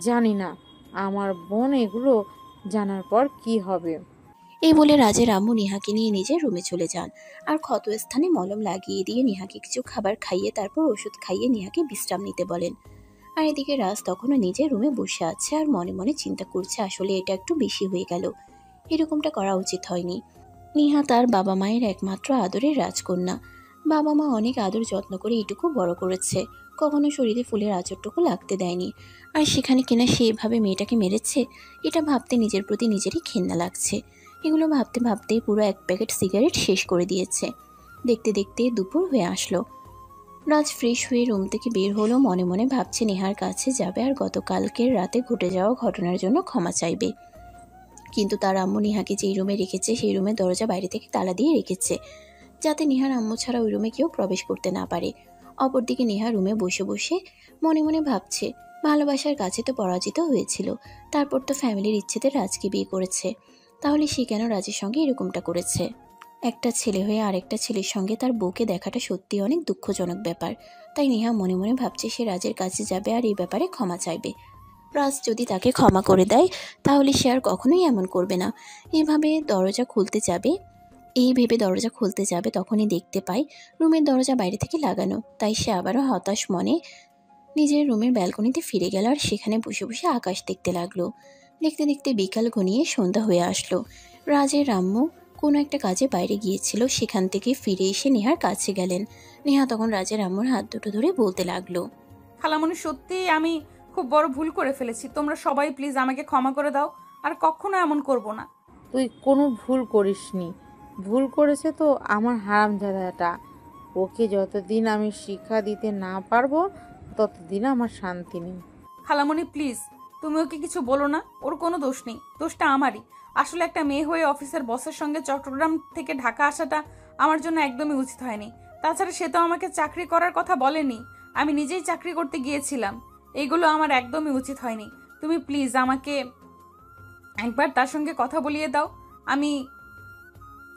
জানি না আমার বোন এগুলো জানার পর কি হবে। এই বলে রাজের আম্মু নেহাকে নিয়ে নিজের রুমে চলে যান। আর ক্ষত স্থানে মলম লাগিয়ে দিয়ে নেহাকে কিছু খাবার খাইয়ে তারপর ওষুধ খাইয়ে নেহাকে বিশ্রাম নিতে বলেন। আর এদিকে রাজ তখনও নিজের রুমে বসে আছে আর মনে মনে চিন্তা করছে, আসলে এটা একটু বেশি হয়ে গেল, এরকমটা করা উচিত হয়নি। নেহা তার বাবা মায়ের একমাত্র আদরের রাজকন্যা। বাবা মা অনেক আদর যত্ন করে এটুকু বড় করেছে, কখনো শরীরে ফুলের আঁচড়টুকু লাগতে দেয়নি। আর সেখানে কিনা সে এভাবে মেয়েটাকে মেরেছে, এটা ভাবতে নিজের প্রতি নিজেরই ঘেন্না লাগছে। এগুলো ভাবতে ভাবতেই পুরো 1 প্যাকেট সিগারেট শেষ করে দিয়েছে। দেখতে দেখতে দুপুর হয়ে আসলো। রাজ ফ্রেশ হয়ে রুম থেকে বের হলো। মনে মনে ভাবছে নেহার কাছে যাবে আর গতকালকের রাতে ঘটে যাওয়া ঘটনার জন্য ক্ষমা চাইবে। কিন্তু তার আম্মু নেহাকে যেই রুমে রেখেছে সেই রুমের দরজা বাইরে থেকে তালা দিয়ে রেখেছে, যাতে নেহার আম্মু ছাড়া ওই রুমে কেউ প্রবেশ করতে না পারে। অপরদিকে নেহা রুমে বসে বসে মনে মনে ভাবছে, ভালোবাসার কাছে তো পরাজিত হয়েছিল, তারপর তো ফ্যামিলির ইচ্ছেতে রাজকে বিয়ে করেছে, তাহলে সে কেন রাজের সঙ্গে এরকমটা করেছে? একটা ছেলে হয়ে আরেকটা ছেলের সঙ্গে তার বউকে দেখাটা সত্যি অনেক দুঃখজনক ব্যাপার। তাই নেহা মনে মনে ভাবছে সে রাজের কাছে যাবে আর এই ব্যাপারে ক্ষমা চাইবে। রাজ যদি তাকে ক্ষমা করে দেয় তাহলে সে আর কখনোই এমন করবে না। এই ভেবে দরজা খুলতে যাবে তখনই দেখতে পায় রুমের দরজা বাইরে থেকে লাগানো। তাই সে আবারও হতাশ মনে নিজের রুমের ব্যালকনিতে ফিরে গেল আর সেখানে বসে বসে আকাশ দেখতে লাগলো। দেখতে দেখতে বিকাল ঘনিয়ে সন্ধ্যা হয়ে আসলো। রাজের আম্মু কোনো একটা কাজে বাইরে গিয়েছিল, সেখান থেকে ফিরে এসে নেহার কাছে গেলেন। নেহা তখন রাজের আম্মুর হাত দুটো ধরে বলতে লাগলো, খালামণি সত্যি আমি খুব বড় ভুল করে ফেলেছি, তোমরা সবাই প্লিজ আমাকে ক্ষমা করে দাও, আর কখনো এমন করব না। তুই কোনো ভুল করিসনি। ভুল করেছে তো আমার হারামজাদাটা। ওকে যতদিন আমি শিক্ষা দিতে না পারবো ততদিন আমার শান্তি নেই। খালামণি প্লিজ, তুমি ওকে কিছু বলো না, ওর কোনো দোষ নেই, দোষটা আমারই। আসলে একটা মেয়ে হয়ে অফিসের বসের সঙ্গে চট্টগ্রাম থেকে ঢাকা আসাটা আমার জন্য একদমই উচিত হয়নি। তাছাড়া সে তো আমাকে চাকরি করার কথা বলেনি, আমি নিজেই চাকরি করতে গিয়েছিলাম। এগুলো আমার একদমই উচিত হয়নি। তুমি প্লিজ আমাকে একবার তার সঙ্গে কথা বলিয়ে দাও, আমি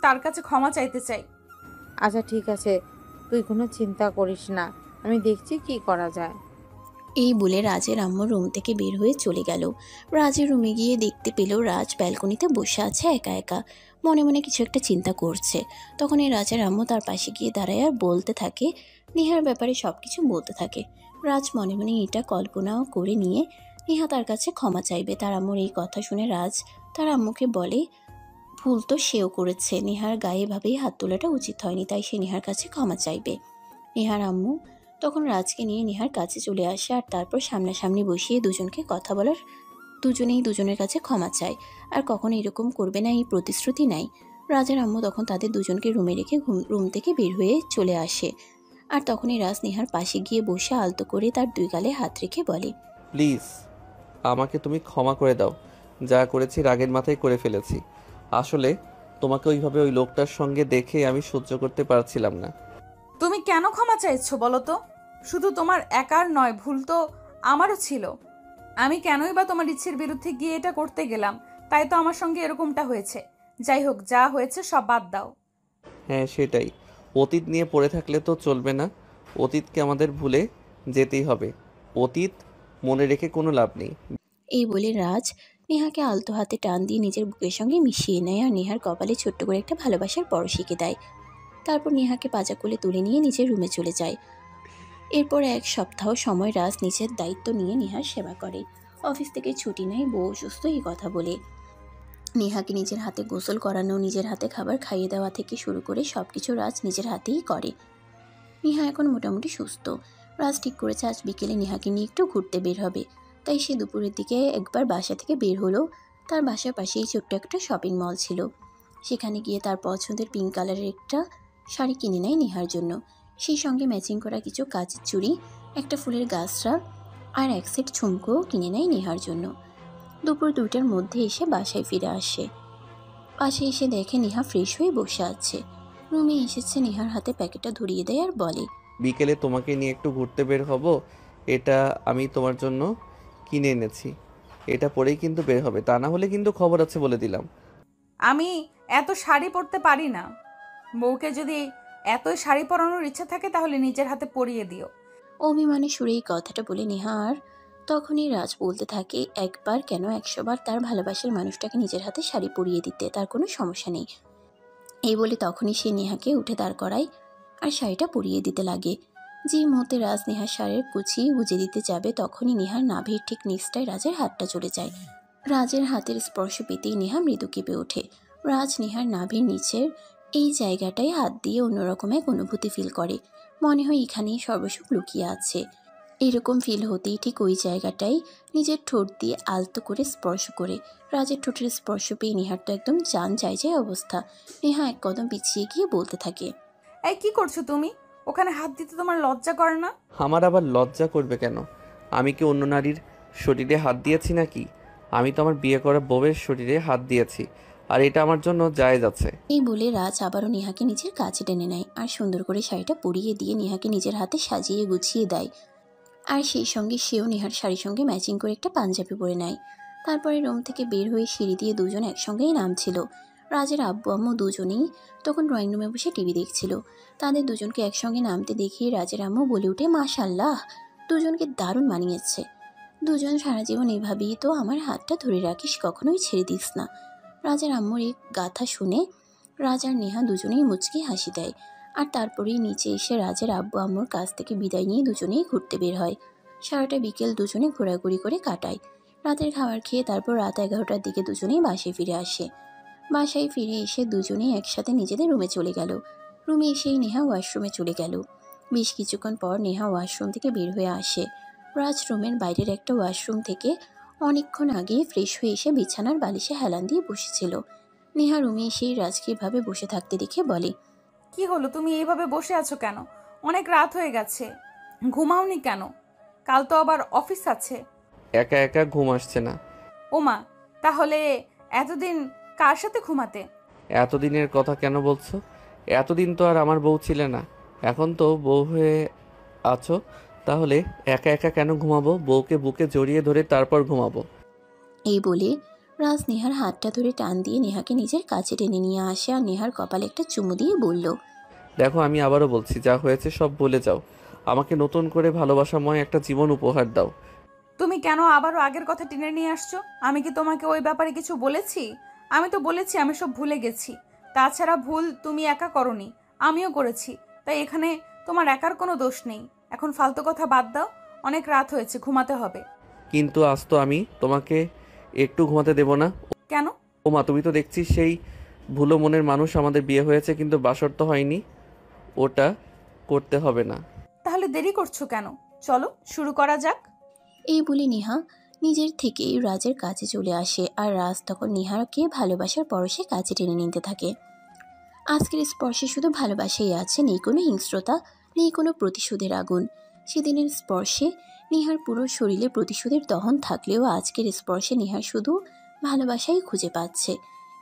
তার কাছে ক্ষমা চাইতে চাই। আচ্ছা ঠিক আছে, তুই কোনো চিন্তা করিস না, আমি দেখছি কি করা যায়। এই বলে রাজের আম্মু রুম থেকে বের হয়ে চলে গেল। রাজের রুমে গিয়ে দেখতে পেল রাজ ব্যালকনিতে বসে আছে একা একা, মনে মনে কিছু একটা চিন্তা করছে। তখন এই রাজের আম্মু তার পাশে গিয়ে দাঁড়ায় আর বলতে থাকে, নেহার ব্যাপারে সব কিছু বলতে থাকে। রাজ মনে মনে এটা কল্পনাও করে নিয়ে নেহা তার কাছে ক্ষমা চাইবে। তার আম্মুর এই কথা শুনে রাজ তার আম্মুকে বলে, ভুল তো সেও করেছে, নেহার গায়ে এভাবেই হাত তোলাটা উচিত হয়নি, তাই সে নেহার কাছে ক্ষমা চাইবে। নেহার আম্মু তখন রাজকে নিয়ে নেহার কাছে চলে আসে আর তারপর সামনাসামনি বসিয়ে দুজনকে কথা বলার, দুজনেই দুজনের কাছে ক্ষমা চায় আর কখনো এরকম করবে না এই প্রতিশ্রুতি নাই। রাজের আম্মু তখন তাদের দুজনকে রুমে রেখে রুম থেকে বের হয়ে চলে আসে। আর তখনই রাজ নেহার পাশে গিয়ে বসে আলতো করে তার দুই গালে হাত রেখে বলে, প্লিজ আমাকে তুমি ক্ষমা করে দাও, যা করেছি রাগের মাথায় করে ফেলেছি। আসলে তোমাকে ওইভাবে ওই লোকটার সঙ্গে দেখে আমি সহ্য করতে পারছিলাম না। তুমি কেন ক্ষমা চাইছো বলো তো? শুধু তোমার একার নয়, ভুল তো আমারও ছিল। আমি কেনই বা তোমার ইচ্ছের বিরুদ্ধে গিয়ে এটা করতে গেলাম, তাই তো আমার সঙ্গে এরকমটা হয়েছে। যাই হোক, যা হয়েছে সব বাদ দাও। হ্যাঁ সেটাই, অতীত নিয়ে পড়ে থাকলে তো চলবে না, অতীতকে আমাদের ভুলে যেতেই হবে। অতীত মনে রেখে কোনো লাভ নেই। এই বলে রাজ নেহাকে আলতো হাতে টান দিয়ে নিজের বুকের সঙ্গে মিশিয়ে নেয় আর নেহার কপালে ছোট্ট করে একটা ভালোবাসার পরশিকে দেয়। তারপর নেহাকে পাজা কোলে তুলে নিয়ে নিজের রুমে চলে যায়। এরপর এক সপ্তাহ সময় রাজ নিজের দায়িত্ব নিয়ে নেহার সেবা করে। অফিস থেকে ছুটি নেয় বউ অসুস্থ এই কথা বলে। নেহাকে নিজের হাতে গোসল করানো, নিজের হাতে খাবার খাইয়ে দেওয়া থেকে শুরু করে সবকিছু রাজ নিজের হাতেই করে। নেহা এখন মোটামুটি সুস্থ। রাজ ঠিক করেছে আজ বিকেলে নেহাকে নিয়ে একটু ঘুরতে বের হবে। তাই সে দুপুরের দিকে একবার বাসা থেকে বের হলো। তার বাসার পাশেই ছোট্ট একটা শপিং মল ছিল। সেখানে গিয়ে তার পছন্দের পিঙ্ক কালারের একটা শাড়ি কিনে নেয় নেহার জন্য। সেই সঙ্গে ম্যাচিং করা কিছু কাচের চুড়ি, একটা ফুলের গাছরা আর এক সেট ঝুমকোও কিনে নেয় নেহার জন্য। দুপুর 2টার মধ্যে এসে বাসায় ফিরে আসে। পাশে এসে দেখে নেহা ফ্রেশ হয়ে বসে আছে। রুমে এসেছে, নেহার হাতে প্যাকেটটা ধরিয়ে দেয় আর বলে, বিকেলে তোমাকে নিয়ে একটু ঘুরতে বের হব, এটা আমি তোমার জন্য কিনে এনেছি। এটা পরেই কিন্তু বের হবে, তা না হলে কিন্তু খবর আছে বলে দিলাম। আমি এত শাড়ি পরতে পারি না। বউকে যদি এতই শাড়ি পরানোর ইচ্ছা থাকে তাহলে নিজের হাতে পরিয়ে দিও। অভিমানে সুরে এই কথাটা বলে নেহা আর তখনই রাজ বলতে থাকে, একবার কেন 100 বার তার ভালোবাসার মানুষটাকে নিজের হাতে শাড়ি পরিয়ে দিতে তার কোনো সমস্যা নেই। এই বলে তখনই সে নেহাকে উঠে দাঁড় করায় আর শাড়িটা পরিয়ে দিতে লাগে। যে মুহূর্তে রাজ নেহার শাড়ির কুচি গুজে দিতে যাবে তখনই নেহার নাভির ঠিক নিচটায় রাজের হাতটা চলে যায়। রাজের হাতের স্পর্শ পেতেই নেহা মৃদু কেঁপে ওঠে। রাজ নেহার নাভির নিচের এই জায়গাটায় হাত দিয়ে অন্যরকম এক অনুভূতি ফিল করে। মনে হয় এখানেই সর্বসুখ লুকিয়ে আছে। এরকম ফিল হতেই ঠিক ওই জায়গাটাই নিজের ঠোঁট দিয়ে আলতো করে স্পর্শ করে। রাজের ঠোঁটের স্পর্শ পেয়ে নেহার তো একদম জান যায় যায় অবস্থা। নেহা এক কদম পিছিয়ে গিয়ে বলতে থাকে, এই কি করছো তুমি? ওখানে হাত দিতে তোমার লজ্জা করে না? আমার আবার লজ্জা করবে কেন? আমি কি অন্য নারীর শরীরে হাত দিয়েছি নাকি? আমি তো আমার বিয়ে করা বউয়ের শরীরে হাত দিয়েছি, আর এটা আমার জন্য জায়েজ আছে। এই বলে রাজ আবারও নেহাকে নিজের কাছে টেনে নেয় আর সুন্দর করে শাড়িটা পরিয়ে দিয়ে নেহাকে নিজের হাতে সাজিয়ে গুছিয়ে দেয়। আর সেই সঙ্গে সেও নেহার শাড়ির সঙ্গে ম্যাচিং করে একটা পাঞ্জাবি পরে নেয়। তারপরে রুম থেকে বের হয়ে সিঁড়ি দিয়ে দুজন একসঙ্গেই নামছিল। রাজের আব্বু আম্মু দুজনেই তখন ড্রয়িং রুমে বসে টিভি দেখছিল। তাদের দুজনকে একসঙ্গে নামতে দেখিয়ে রাজের আম্মু বলে উঠে, মাশাআল্লাহ, দুজনকে দারুণ মানিয়েছে। দুজন সারা জীবন এভাবেই তো আমার হাতটা ধরে রাখিস, কখনোই ছেড়ে দিস না। রাজের আম্মুর এই গাথা শুনে রাজ আর নেহা দুজনেই মুচকি হাসি দেয়। আর তারপরেই নিচে এসে রাজের আব্বু আম্মুর কাছ থেকে বিদায় নিয়ে দুজনেই ঘুরতে বের হয়। সারাটা বিকেল দুজনে ঘোরাঘুরি করে কাটায়। রাতের খাবার খেয়ে তারপর রাত 11টার দিকে দুজনেই বাসায় ফিরে আসে। বাসায় ফিরে এসে দুজনেই একসাথে নিজেদের রুমে চলে গেল। রুমে এসেই নেহা ওয়াশরুমে চলে গেল। বেশ কিছুক্ষণ পর নেহা ওয়াশরুম থেকে বের হয়ে আসে। রাজ রুমের বাইরের একটা ওয়াশরুম থেকে অনেকক্ষণ আগে ফ্রেশ হয়ে এসে বিছানার বালিশে হেলান দিয়ে বসেছিল। নেহা রুমে এসেই রাজকে এভাবে বসে থাকতে দেখে বলে, কি হলো, তুমি এইভাবে বসে আছো কেন? অনেক রাত হয়ে গেছে, ঘুমাওনি কেন? কাল তো আবার অফিস আছে। একা একা ঘুম আসছে না। ওমা, তাহলে এতদিন কার সাথে ঘুমাতে? এতদিনের কথা কেন বলছো? এতদিন তো আর আমার বউ ছিলে না, এখন তো বউ হয়ে আছো। তাহলে একা একা কেন ঘুমাবো? বউকে বুকে জড়িয়ে ধরে তারপর ঘুমাবো। এই বলে রাজ নেহার হাতটা ধরে টান দিয়ে নেহাকে নিজের কাছে টেনে নিয়ে আসে আর নেহার কপালে একটা চুমু দিয়ে বলল, দেখো, আমি আবারও বলছি, যা হয়েছে সব ভুলে যাও। আমাকে নতুন করে ভালোবাসাময় একটা জীবন উপহার দাও। তুমি কেন আবারও আগের কথা টেনে নিয়ে আসছো? আমি কি তোমাকে ওই ব্যাপারে কিছু বলেছি? আমি তো বলেছি আমি সব ভুলে গেছি। তাছাড়া ভুল তুমি একা করনি, আমিও করেছি। তাই এখানে তোমার একার কোনো দোষ নেই। এখন ফালতু কথা বাদ দাও, অনেক রাত হয়েছে, ঘুমাতে হবে। কিন্তু আজ তো আমি তোমাকে একটু ঘুমাতে দেব না। কেন? ওমা, তুমি তো দেখছি সেই ভুলো মনের মানুষ। আমাদের বিয়ে হয়েছে কিন্তু বাসর তো হয়নি, ওটা করতে হবে না। তাহলে দেরি করছো কেন? চলো শুরু করা যাক। এই বলে নেহা নিজের থেকেই রাজের কাছে চলে আসে আর রাজ তখন নেহাকে ভালোবাসার পরশে কাছে টেনে নিতে থাকে। আজকের স্পর্শে শুধু ভালোবাসাই আছে, নেই কোনো হিংস্রতা, নেই কোনো প্রতিশোধের আগুন। সেদিনের স্পর্শে নেহার পুরো শরীরে প্রতিশোধের দহন থাকলেও আজকের স্পর্শে নেহা শুধু ভালোবাসাই খুঁজে পাচ্ছে।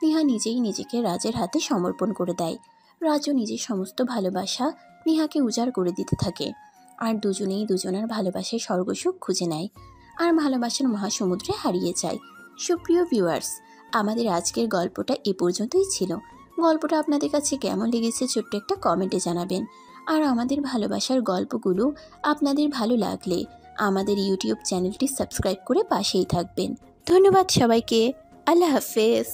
নেহা নিজেই নিজেকে রাজের হাতে সমর্পণ করে দেয়। রাজও নিজের সমস্ত ভালোবাসা নেহাকে উজাড় করে দিতে থাকে আর দুজনেই দুজনার ভালোবাসায় স্বর্গসুখ খুঁজে নেয় আর ভালোবাসার মহাসমুদ্রে হারিয়ে যায়। সুপ্রিয় ভিউয়ার্স, আমাদের আজকের গল্পটা এ পর্যন্তই ছিল। গল্পটা আপনাদের কাছে কেমন লেগেছে ছোট্ট একটা কমেন্টে জানাবেন। আর আমাদের ভালোবাসার গল্পগুলো আপনাদের ভালো লাগলে আমাদের ইউটিউব চ্যানেলটি সাবস্ক্রাইব করে পাশেই থাকবেন। ধন্যবাদ সবাইকে। আল্লাহ হাফেজ।